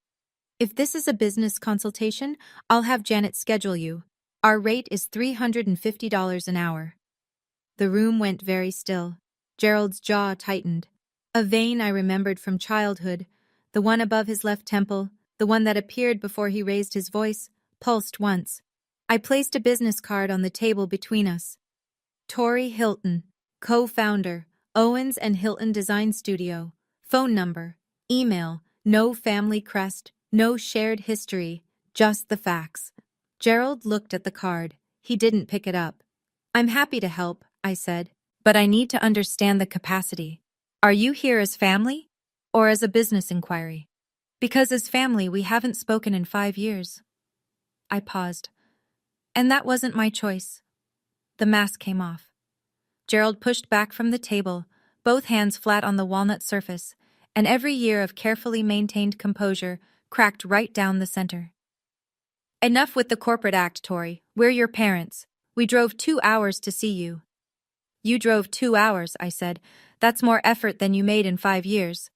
If this is a business consultation, I'll have Janet schedule you. Our rate is $350 an hour. The room went very still. Gerald's jaw tightened. A vein I remembered from childhood, the one above his left temple, the one that appeared before he raised his voice, pulsed once. I placed a business card on the table between us. Tori Hilton, co-founder, Owens and Hilton Design Studio. Phone number, email, no family crest, no shared history, just the facts. Gerald looked at the card. He didn't pick it up. I'm happy to help, I said, but I need to understand the capacity. Are you here as family or as a business inquiry? Because as family, we haven't spoken in 5 years. I paused. And that wasn't my choice. The mask came off. Gerald pushed back from the table, both hands flat on the walnut surface, and every year of carefully maintained composure cracked right down the center. Enough with the corporate act, Tori. We're your parents. We drove 2 hours to see you. You drove 2 hours, I said. That's more effort than you made in 5 years.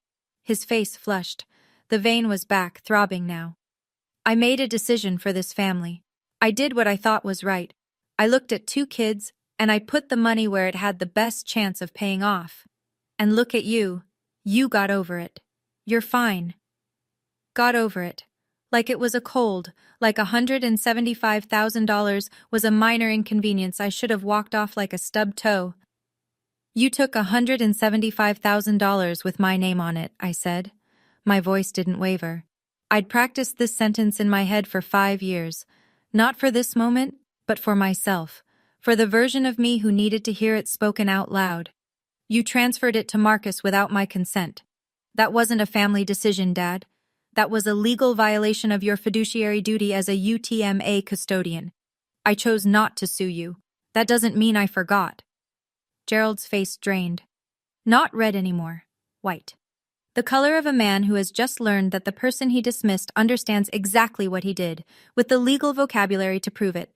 His face flushed. The vein was back, throbbing now. I made a decision for this family. I did what I thought was right. I looked at 2 kids, and I put the money where it had the best chance of paying off. And look at you. You got over it. You're fine. Got over it. Like it was a cold, like $175,000 was a minor inconvenience I should have walked off like a stubbed toe. You took $175,000 with my name on it, I said. My voice didn't waver. I'd practiced this sentence in my head for 5 years. Not for this moment, but for myself. For the version of me who needed to hear it spoken out loud. You transferred it to Marcus without my consent. That wasn't a family decision, Dad. That was a legal violation of your fiduciary duty as a UTMA custodian. I chose not to sue you. That doesn't mean I forgot. Gerald's face drained. Not red anymore. White. The color of a man who has just learned that the person he dismissed understands exactly what he did, with the legal vocabulary to prove it.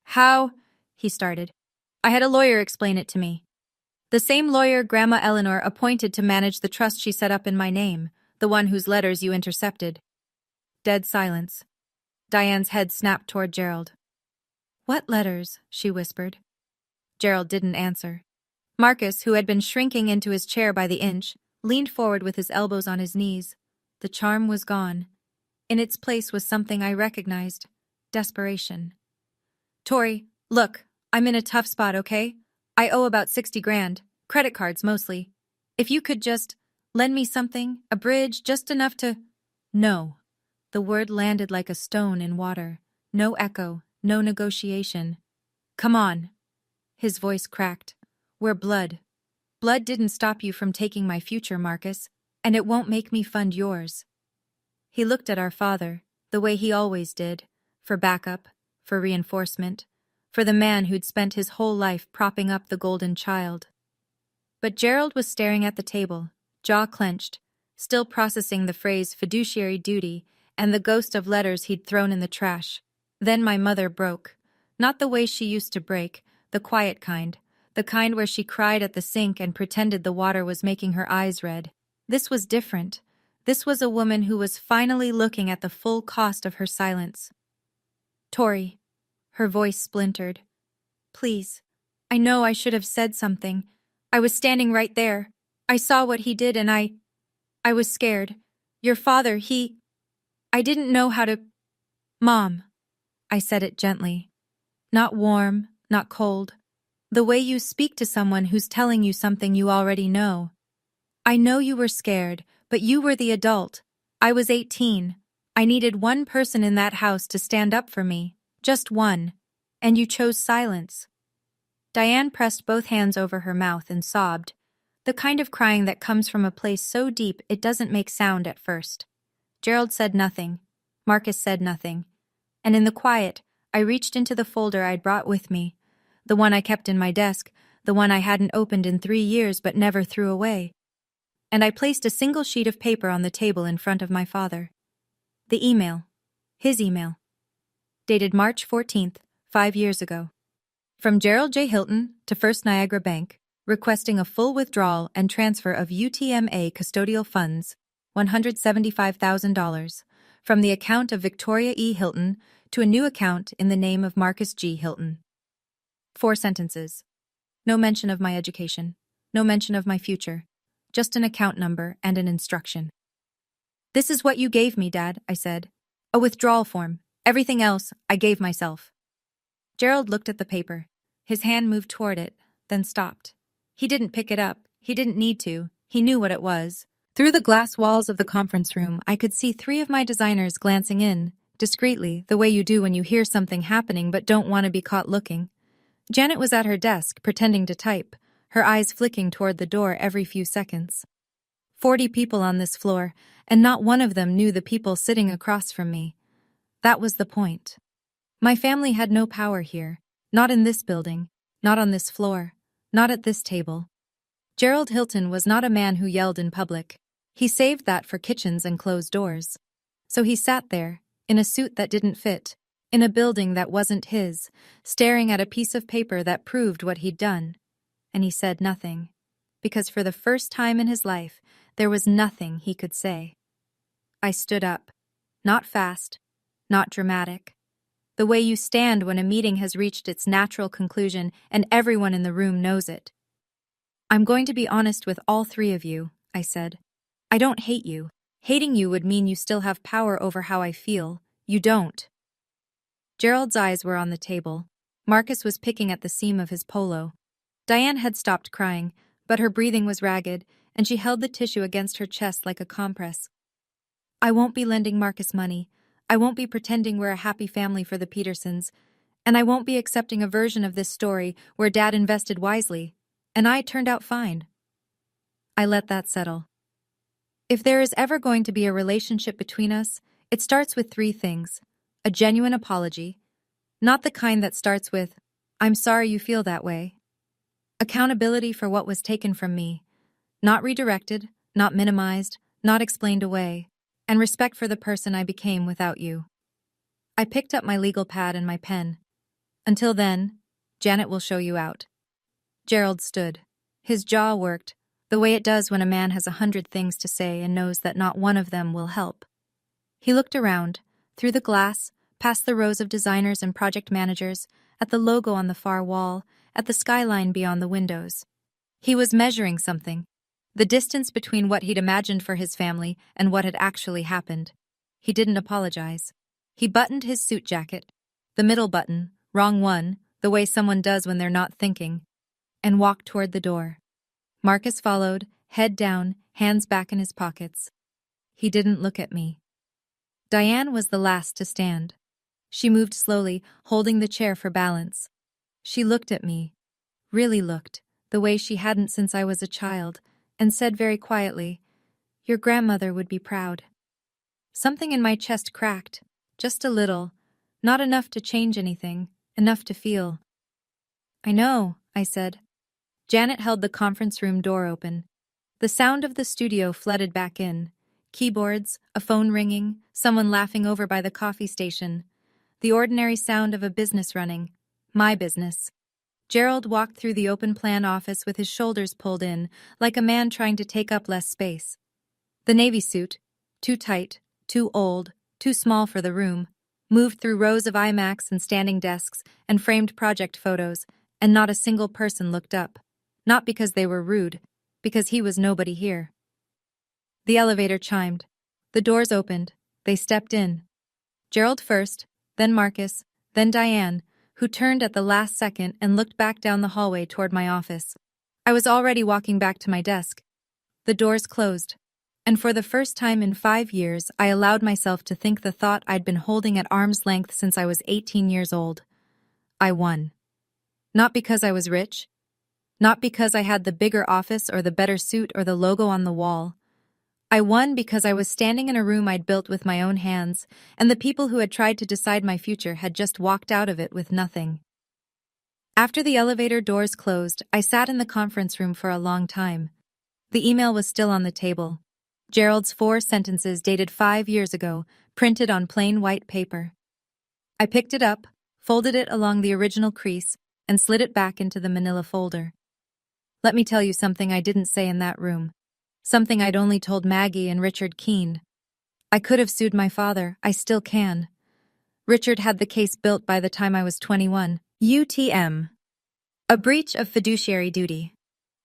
How? He started. I had a lawyer explain it to me. The same lawyer Grandma Eleanor appointed to manage the trust she set up in my name, the one whose letters you intercepted. Dead silence. Diane's head snapped toward Gerald. What letters? She whispered. Gerald didn't answer. Marcus, who had been shrinking into his chair by the inch, leaned forward with his elbows on his knees. The charm was gone. In its place was something I recognized. Desperation. Tori, look, I'm in a tough spot, okay? I owe about 60 grand. Credit cards, mostly. If you could just lend me something, a bridge, just enough to… No. The word landed like a stone in water. No echo, no negotiation. Come on. His voice cracked. We're blood. Blood didn't stop you from taking my future, Marcus, and it won't make me fund yours. He looked at our father, the way he always did, for backup, for reinforcement, for the man who'd spent his whole life propping up the golden child. But Gerald was staring at the table, jaw clenched, still processing the phrase fiduciary duty and the ghost of letters he'd thrown in the trash. Then my mother broke. Not the way she used to break, the quiet kind, the kind where she cried at the sink and pretended the water was making her eyes red. This was different. This was a woman who was finally looking at the full cost of her silence. Tori. Her voice splintered. Please. I know I should have said something. I was standing right there. I saw what he did and I was scared. Your father, I didn't know how to… Mom. I said it gently. Not warm, not cold. The way you speak to someone who's telling you something you already know. I know you were scared, but you were the adult. I was 18. I needed one person in that house to stand up for me. Just one. And you chose silence. Diane pressed both hands over her mouth and sobbed, the kind of crying that comes from a place so deep it doesn't make sound at first. Gerald said nothing. Marcus said nothing. And in the quiet, I reached into the folder I'd brought with me, the one I kept in my desk, the one I hadn't opened in 3 years but never threw away. And I placed a single sheet of paper on the table in front of my father. The email. His email. Dated March 14th, 5 years ago. From Gerald J. Hilton to First Niagara Bank, requesting a full withdrawal and transfer of UTMA custodial funds, $175,000, from the account of Victoria E. Hilton to a new account in the name of Marcus G. Hilton. 4 sentences. No mention of my education. No mention of my future. Just an account number and an instruction. This is what you gave me, Dad, I said. A withdrawal form. Everything else, I gave myself. Gerald looked at the paper. His hand moved toward it, then stopped. He didn't pick it up. He didn't need to. He knew what it was. Through the glass walls of the conference room, I could see 3 of my designers glancing in, discreetly, the way you do when you hear something happening but don't want to be caught looking. Janet was at her desk, pretending to type, her eyes flicking toward the door every few seconds. 40 people on this floor, and not one of them knew the people sitting across from me. That was the point. My family had no power here, not in this building, not on this floor, not at this table. Gerald Hilton was not a man who yelled in public. He saved that for kitchens and closed doors. So he sat there, in a suit that didn't fit, in a building that wasn't his, staring at a piece of paper that proved what he'd done. And he said nothing, because for the first time in his life, there was nothing he could say. I stood up. Not fast, not dramatic. The way you stand when a meeting has reached its natural conclusion and everyone in the room knows it. I'm going to be honest with all 3 of you, I said. I don't hate you. Hating you would mean you still have power over how I feel. You don't. Gerald's eyes were on the table. Marcus was picking at the seam of his polo. Diane had stopped crying, but her breathing was ragged, and she held the tissue against her chest like a compress. I won't be lending Marcus money. I won't be pretending we're a happy family for the Petersons. And I won't be accepting a version of this story where Dad invested wisely, and I turned out fine. I let that settle. If there is ever going to be a relationship between us, it starts with 3 things. A genuine apology, not the kind that starts with, I'm sorry you feel that way. Accountability for what was taken from me, not redirected, not minimized, not explained away, and respect for the person I became without you. I picked up my legal pad and my pen. Until then, Janet will show you out. Gerald stood. His jaw worked, the way it does when a man has 100 things to say and knows that not one of them will help. He looked around, through the glass, past the rows of designers and project managers, at the logo on the far wall, at the skyline beyond the windows. He was measuring something. The distance between what he'd imagined for his family and what had actually happened. He didn't apologize. He buttoned his suit jacket, the middle button, wrong one, the way someone does when they're not thinking, and walked toward the door. Marcus followed, head down, hands back in his pockets. He didn't look at me. Diane was the last to stand. She moved slowly, holding the chair for balance. She looked at me, really looked, the way she hadn't since I was a child, and said very quietly, "Your grandmother would be proud." Something in my chest cracked, just a little, not enough to change anything, enough to feel. "I know," I said. Janet held the conference room door open. The sound of the studio flooded back in. Keyboards, a phone ringing, someone laughing over by the coffee station. The ordinary sound of a business running. My business. Gerald walked through the open-plan office with his shoulders pulled in, like a man trying to take up less space. The navy suit, too tight, too old, too small for the room, moved through rows of iMacs and standing desks and framed project photos, and not a single person looked up. Not because they were rude, because he was nobody here. The elevator chimed. The doors opened. They stepped in. Gerald first, then Marcus, then Diane, who turned at the last second and looked back down the hallway toward my office. I was already walking back to my desk. The doors closed. And for the first time in 5 years, I allowed myself to think the thought I'd been holding at arm's length since I was 18 years old. I won. Not because I was rich. Not because I had the bigger office or the better suit or the logo on the wall. I won because I was standing in a room I'd built with my own hands, and the people who had tried to decide my future had just walked out of it with nothing. After the elevator doors closed, I sat in the conference room for a long time. The email was still on the table. Gerald's 4 sentences dated 5 years ago, printed on plain white paper. I picked it up, folded it along the original crease, and slid it back into the manila folder. Let me tell you something I didn't say in that room. Something I'd only told Maggie and Richard Keene. I could have sued my father, I still can. Richard had the case built by the time I was 21. UTM. A breach of fiduciary duty.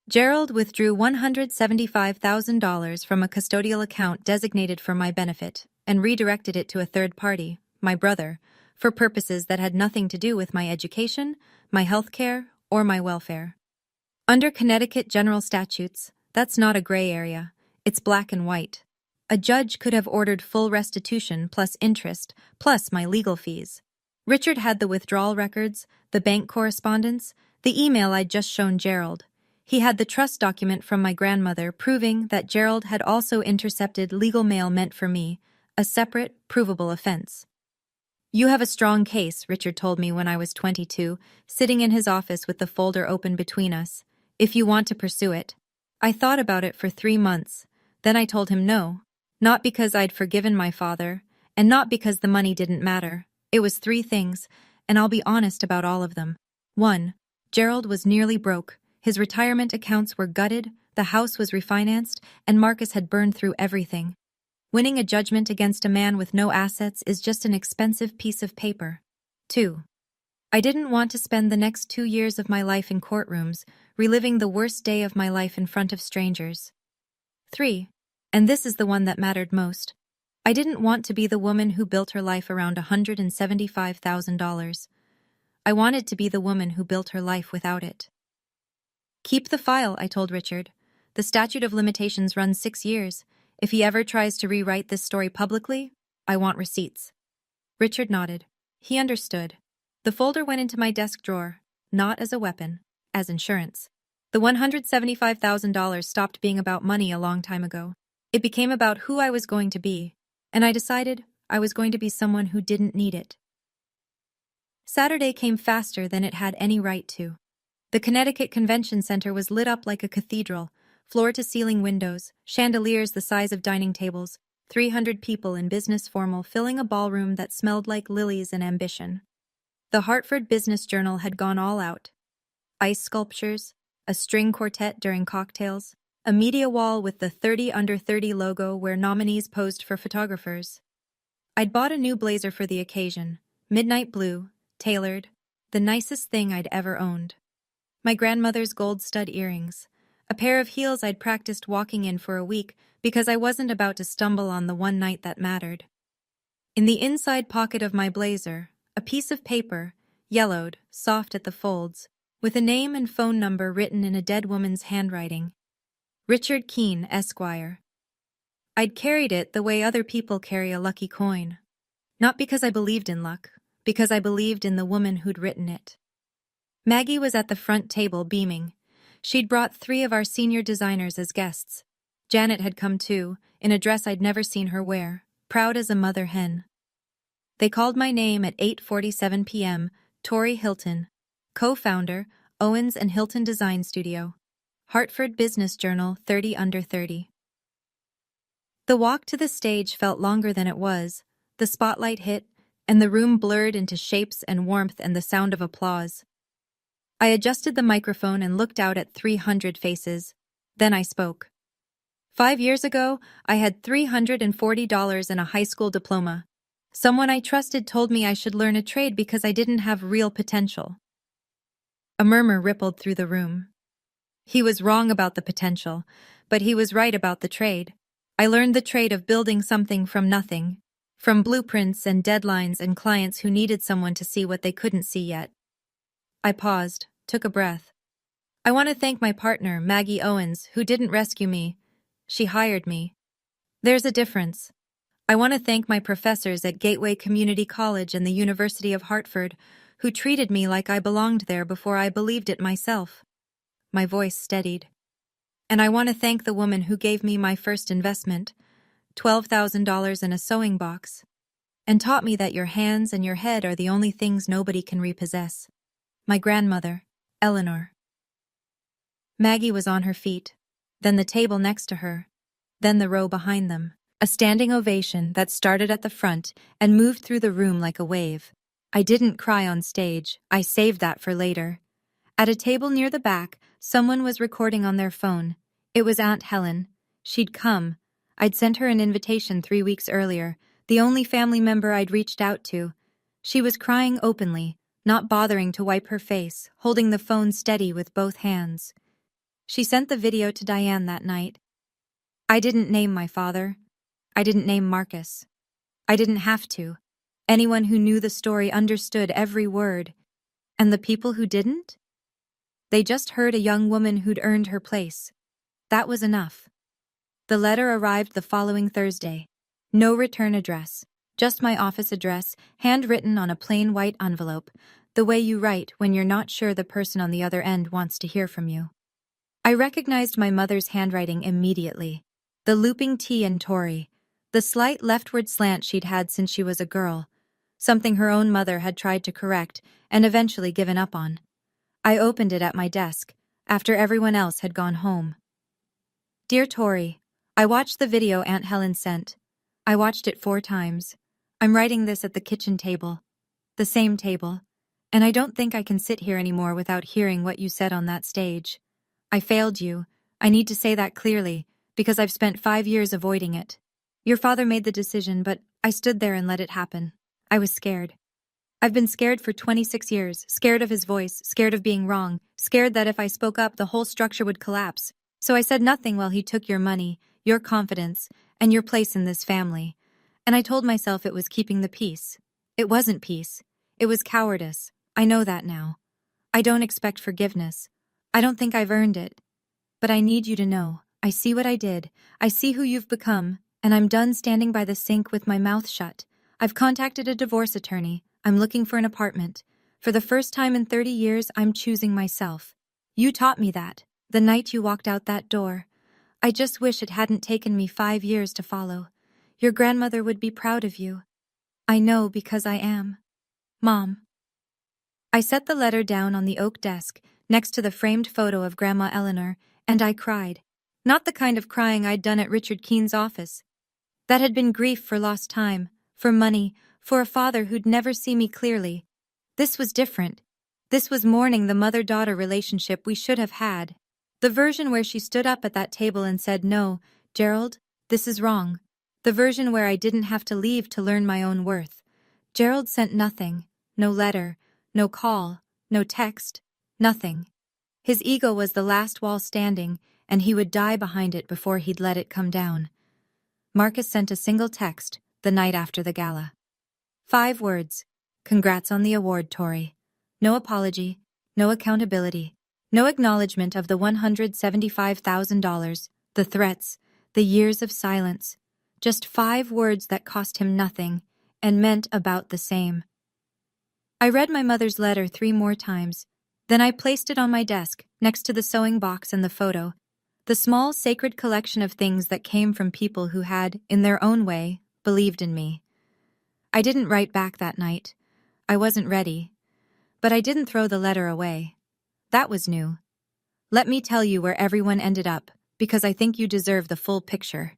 Gerald withdrew $175,000 from a custodial account designated for my benefit and redirected it to a third party, my brother, for purposes that had nothing to do with my education, my health care, or my welfare. Under Connecticut general statutes, that's not a gray area, it's black and white. A judge could have ordered full restitution plus interest, plus my legal fees. Richard had the withdrawal records, the bank correspondence, the email I'd just shown Gerald. He had the trust document from my grandmother proving that Gerald had also intercepted legal mail meant for me, a separate, provable offense. You have a strong case, Richard told me when I was 22, sitting in his office with the folder open between us, if you want to pursue it. I thought about it for 3 months. Then I told him no. Not because I'd forgiven my father, and not because the money didn't matter. It was 3 things, and I'll be honest about all of them. 1. Gerald was nearly broke. His retirement accounts were gutted, the house was refinanced, and Marcus had burned through everything. Winning a judgment against a man with no assets is just an expensive piece of paper. 2. I didn't want to spend the next 2 years of my life in courtrooms, reliving the worst day of my life in front of strangers. 3. And this is the one that mattered most. I didn't want to be the woman who built her life around $175,000. I wanted to be the woman who built her life without it. Keep the file, I told Richard. The statute of limitations runs 6 years. If he ever tries to rewrite this story publicly, I want receipts. Richard nodded. He understood. The folder went into my desk drawer, not as a weapon, as insurance. The $175,000 stopped being about money a long time ago. It became about who I was going to be, and I decided I was going to be someone who didn't need it. Saturday came faster than it had any right to. The Connecticut Convention Center was lit up like a cathedral, floor-to-ceiling windows, chandeliers the size of dining tables, 300 people in business formal filling a ballroom that smelled like lilies and ambition. The Hartford Business Journal had gone all out. Ice sculptures, a string quartet during cocktails, a media wall with the 30 under 30 logo where nominees posed for photographers. I'd bought a new blazer for the occasion, midnight blue, tailored, the nicest thing I'd ever owned. My grandmother's gold stud earrings, A pair of heels I'd practiced walking in for a week because I wasn't about to stumble on the one night that mattered. In the inside pocket of my blazer, a piece of paper, yellowed, soft at the folds, with a name and phone number written in a dead woman's handwriting. Richard Keene, Esquire. I'd carried it the way other people carry a lucky coin. Not because I believed in luck, because I believed in the woman who'd written it. Maggie was at the front table beaming. She'd brought 3 of our senior designers as guests. Janet had come too, in a dress I'd never seen her wear, proud as a mother hen. They called my name at 8:47 p.m., Tori Hilton, co-founder, Owens and Hilton Design Studio. Hartford Business Journal, 30 under 30. The walk to the stage felt longer than it was. The spotlight hit, and the room blurred into shapes and warmth and the sound of applause. I adjusted the microphone and looked out at 300 faces. Then I spoke. 5 years ago, I had $340 and a high school diploma. Someone I trusted told me I should learn a trade because I didn't have real potential. A murmur rippled through the room. He was wrong about the potential, but he was right about the trade. I learned the trade of building something from nothing, from blueprints and deadlines and clients who needed someone to see what they couldn't see yet. I paused, took a breath. I want to thank my partner, Maggie Owens, who didn't rescue me. She hired me. There's a difference. I want to thank my professors at Gateway Community College and the University of Hartford, who treated me like I belonged there before I believed it myself. My voice steadied. And I want to thank the woman who gave me my first investment, $12,000 in a sewing box, and taught me that your hands and your head are the only things nobody can repossess. My grandmother, Eleanor. Maggie was on her feet, then the table next to her, then the row behind them. A standing ovation that started at the front and moved through the room like a wave. I didn't cry on stage, I saved that for later. At a table near the back, someone was recording on their phone. It was Aunt Helen. She'd come. I'd sent her an invitation 3 weeks earlier, the only family member I'd reached out to. She was crying openly, not bothering to wipe her face, holding the phone steady with both hands. She sent the video to Diane that night. I didn't name my father. I didn't name Marcus. I didn't have to. Anyone who knew the story understood every word. And the people who didn't? They just heard a young woman who'd earned her place. That was enough. The letter arrived the following Thursday. No return address. Just my office address, handwritten on a plain white envelope, the way you write when you're not sure the person on the other end wants to hear from you. I recognized my mother's handwriting immediately. The looping T in Tori. The slight leftward slant she'd had since she was a girl, something her own mother had tried to correct and eventually given up on. I opened it at my desk, after everyone else had gone home. Dear Tori, I watched the video Aunt Helen sent. I watched it 4 times. I'm writing this at the kitchen table. The same table. And I don't think I can sit here anymore without hearing what you said on that stage. I failed you. I need to say that clearly, because I've spent 5 years avoiding it. Your father made the decision, but I stood there and let it happen. I was scared. I've been scared for 26 years, scared of his voice, scared of being wrong, scared that if I spoke up, the whole structure would collapse. So I said nothing while he took your money, your confidence, and your place in this family. And I told myself it was keeping the peace. It wasn't peace. It was cowardice. I know that now. I don't expect forgiveness. I don't think I've earned it. But I need you to know, I see what I did. I see who you've become. And I'm done standing by the sink with my mouth shut. I've contacted a divorce attorney. I'm looking for an apartment. For the first time in 30 years, I'm choosing myself. You taught me that, the night you walked out that door. I just wish it hadn't taken me 5 years to follow. Your grandmother would be proud of you. I know because I am. Mom. I set the letter down on the oak desk, next to the framed photo of Grandma Eleanor, and I cried. Not the kind of crying I'd done at Richard Keene's office. That had been grief for lost time, for money, for a father who'd never see me clearly. This was different. This was mourning the mother-daughter relationship we should have had. The version where she stood up at that table and said, "No, Gerald, this is wrong." The version where I didn't have to leave to learn my own worth. Gerald sent nothing. No letter, no call, no text, nothing. His ego was the last wall standing, and he would die behind it before he'd let it come down. Marcus sent a single text the night after the gala. 5 words. Congrats on the award, Tori. No apology, no accountability, no acknowledgement of the $175,000, the threats, the years of silence. Just 5 words that cost him nothing and meant about the same. I read my mother's letter 3 more times. Then I placed it on my desk, next to the sewing box and the photo, the small sacred collection of things that came from people who had, in their own way, believed in me. I didn't write back that night. I wasn't ready. But I didn't throw the letter away. That was new. Let me tell you where everyone ended up, because I think you deserve the full picture.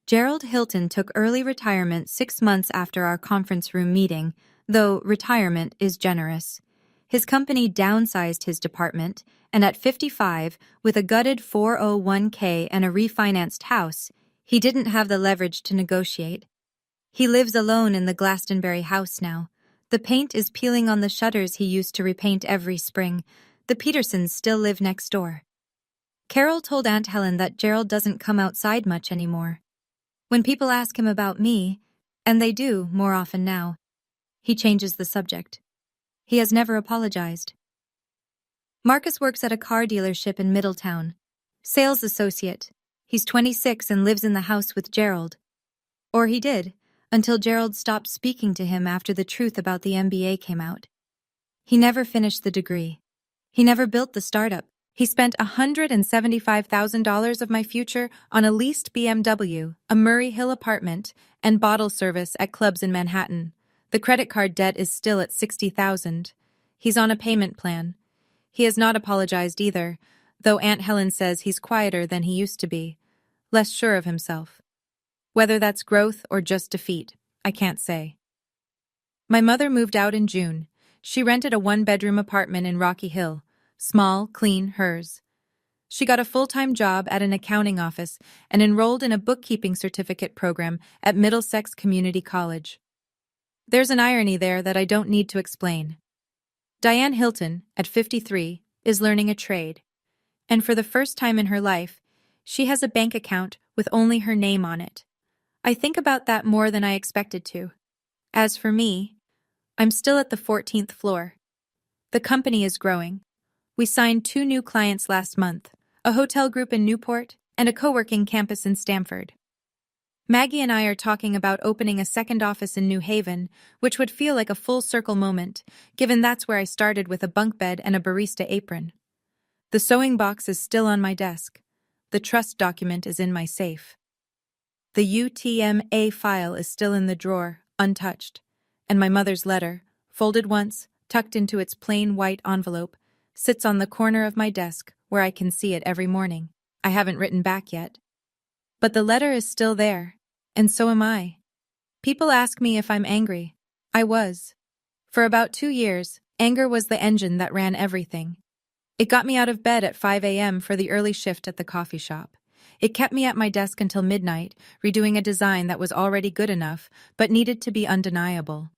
Gerald Hilton took early retirement 6 months after our conference room meeting, though retirement is generous. His company downsized his department, and at 55, with a gutted 401k and a refinanced house, he didn't have the leverage to negotiate. He lives alone in the Glastonbury house now. The paint is peeling on the shutters he used to repaint every spring. The Petersons still live next door. Carol told Aunt Helen that Gerald doesn't come outside much anymore. When people ask him about me, and they do more often now, he changes the subject. He has never apologized. Marcus works at a car dealership in Middletown. Sales associate. He's 26 and lives in the house with Gerald. Or he did, until Gerald stopped speaking to him after the truth about the MBA came out. He never finished the degree. He never built the startup. He spent $175,000 of my future on a leased BMW, a Murray Hill apartment, and bottle service at clubs in Manhattan. The credit card debt is still at $60,000. He's on a payment plan. He has not apologized either, though Aunt Helen says he's quieter than he used to be, less sure of himself. Whether that's growth or just defeat, I can't say. My mother moved out in June. She rented a 1-bedroom apartment in Rocky Hill. Small, clean, hers. She got a full-time job at an accounting office and enrolled in a bookkeeping certificate program at Middlesex Community College. There's an irony there that I don't need to explain. Diane Hilton, at 53, is learning a trade. And for the first time in her life, she has a bank account with only her name on it. I think about that more than I expected to. As for me, I'm still at the 14th floor. The company is growing. We signed 2 new clients last month, a hotel group in Newport and a co-working campus in Stamford. Maggie and I are talking about opening a second office in New Haven, which would feel like a full-circle moment, given that's where I started with a bunk bed and a barista apron. The sewing box is still on my desk. The trust document is in my safe. The UTMA file is still in the drawer, untouched, and my mother's letter, folded once, tucked into its plain white envelope, sits on the corner of my desk where I can see it every morning. I haven't written back yet. But the letter is still there, and so am I. People ask me if I'm angry. I was. For about 2 years, anger was the engine that ran everything. It got me out of bed at 5 a.m. for the early shift at the coffee shop. It kept me at my desk until midnight, redoing a design that was already good enough, but needed to be undeniable.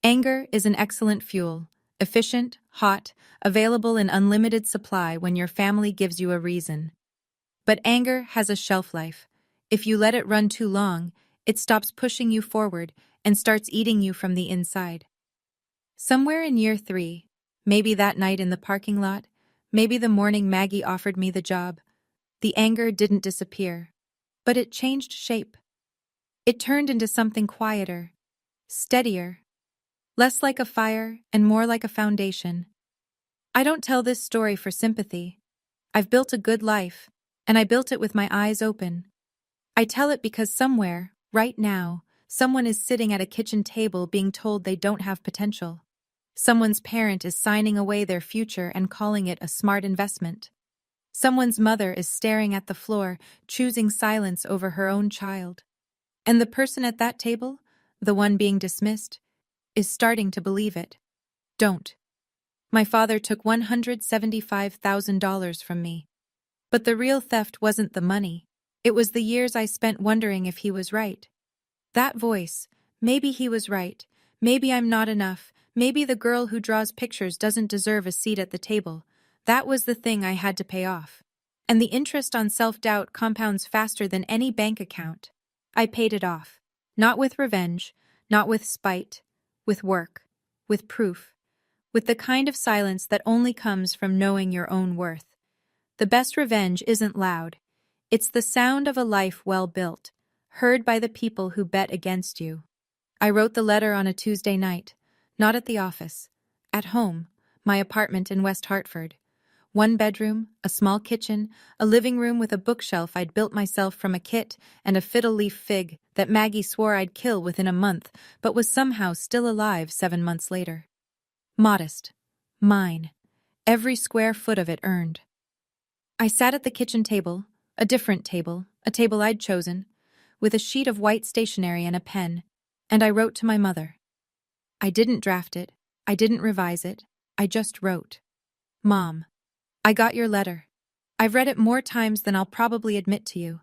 Anger is an excellent fuel, efficient, hot, available in unlimited supply when your family gives you a reason. But anger has a shelf life. If you let it run too long, it stops pushing you forward and starts eating you from the inside. Somewhere in year 3, maybe that night in the parking lot, maybe the morning Maggie offered me the job, the anger didn't disappear, but it changed shape. It turned into something quieter, steadier, less like a fire and more like a foundation. I don't tell this story for sympathy. I've built a good life, and I built it with my eyes open. I tell it because somewhere, right now, someone is sitting at a kitchen table being told they don't have potential. Someone's parent is signing away their future and calling it a smart investment. Someone's mother is staring at the floor, choosing silence over her own child. And the person at that table, the one being dismissed, is starting to believe it. Don't. My father took $175,000 from me. But the real theft wasn't the money. It was the years I spent wondering if he was right. That voice, maybe he was right, maybe I'm not enough, maybe the girl who draws pictures doesn't deserve a seat at the table, that was the thing I had to pay off. And the interest on self-doubt compounds faster than any bank account. I paid it off. Not with revenge, not with spite, with work, with proof, with the kind of silence that only comes from knowing your own worth. The best revenge isn't loud. It's the sound of a life well built, heard by the people who bet against you. I wrote the letter on a Tuesday night, not at the office, at home, my apartment in West Hartford. One bedroom, a small kitchen, a living room with a bookshelf I'd built myself from a kit and a fiddle-leaf fig that Maggie swore I'd kill within a month, but was somehow still alive 7 months later. Modest. Mine. Every square foot of it earned. I sat at the kitchen table, a different table, a table I'd chosen, with a sheet of white stationery and a pen, and I wrote to my mother. I didn't draft it, I didn't revise it, I just wrote. Mom, I got your letter. I've read it more times than I'll probably admit to you.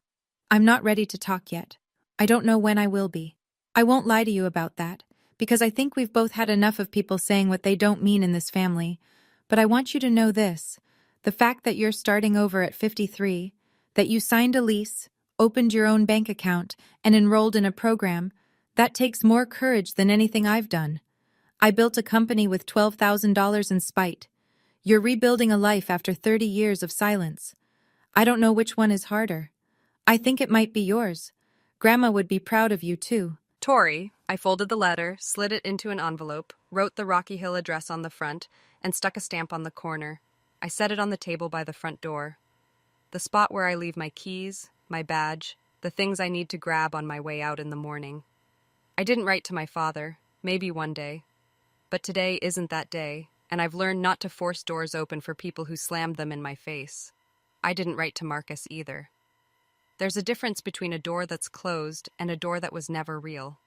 I'm not ready to talk yet. I don't know when I will be. I won't lie to you about that, because I think we've both had enough of people saying what they don't mean in this family. But I want you to know this. The fact that you're starting over at 53, that you signed a lease, opened your own bank account, and enrolled in a program, that takes more courage than anything I've done. I built a company with $12,000 in spite. You're rebuilding a life after 30 years of silence. I don't know which one is harder. I think it might be yours. Grandma would be proud of you, too. Tori, I folded the letter, slid it into an envelope, wrote the Rocky Hill address on the front, and stuck a stamp on the corner. I set it on the table by the front door. The spot where I leave my keys, my badge, the things I need to grab on my way out in the morning. I didn't write to my father, maybe one day. But today isn't that day, and I've learned not to force doors open for people who slammed them in my face. I didn't write to Marcus either. There's a difference between a door that's closed and a door that was never real.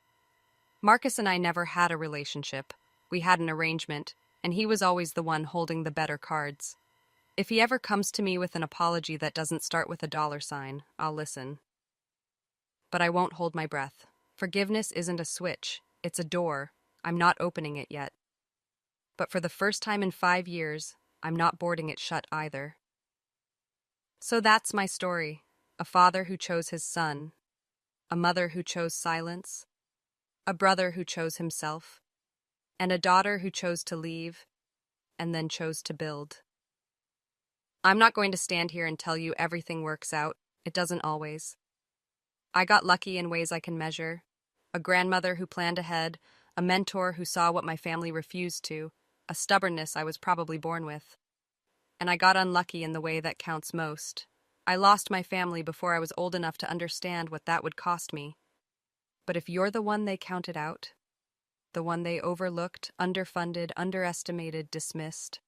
Marcus and I never had a relationship. We had an arrangement, and he was always the one holding the better cards. If he ever comes to me with an apology that doesn't start with a $sign, I'll listen. But I won't hold my breath. Forgiveness isn't a switch, it's a door. I'm not opening it yet. But for the first time in 5 years, I'm not boarding it shut either. So that's my story. A father who chose his son. A mother who chose silence. A brother who chose himself. And a daughter who chose to leave, and then chose to build. I'm not going to stand here and tell you everything works out. It doesn't always. I got lucky in ways I can measure. A grandmother who planned ahead, a mentor who saw what my family refused to, a stubbornness I was probably born with. And I got unlucky in the way that counts most. I lost my family before I was old enough to understand what that would cost me. But if you're the one they counted out, the one they overlooked, underfunded, underestimated, dismissed,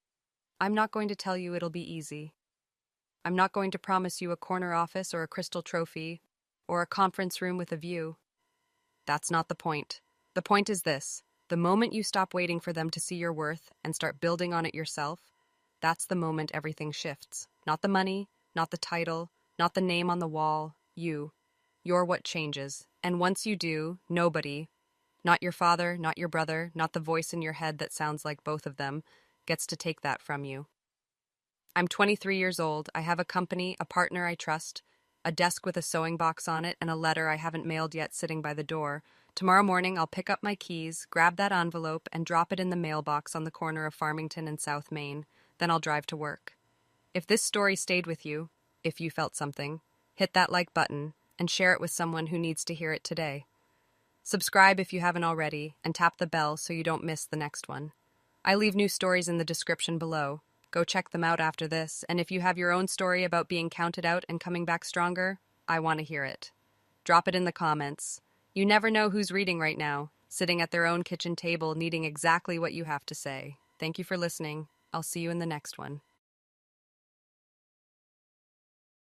I'm not going to tell you it'll be easy. I'm not going to promise you a corner office or a crystal trophy or a conference room with a view. That's not the point. The point is this. The moment you stop waiting for them to see your worth and start building on it yourself, that's the moment everything shifts. Not the money, not the title, not the name on the wall, you. You're what changes. And once you do, nobody, not your father, not your brother, not the voice in your head that sounds like both of them, gets to take that from you. I'm 23 years old. I have a company, a partner I trust, a desk with a sewing box on it, and a letter I haven't mailed yet sitting by the door. Tomorrow morning, I'll pick up my keys, grab that envelope, and drop it in the mailbox on the corner of Farmington and South Main. Then I'll drive to work. If this story stayed with you, if you felt something, hit that like button and share it with someone who needs to hear it today. Subscribe if you haven't already, and tap the bell so you don't miss the next one. I leave new stories in the description below. Go check them out after this, and if you have your own story about being counted out and coming back stronger, I want to hear it. Drop it in the comments. You never know who's reading right now, sitting at their own kitchen table needing exactly what you have to say. Thank you for listening. I'll see you in the next one.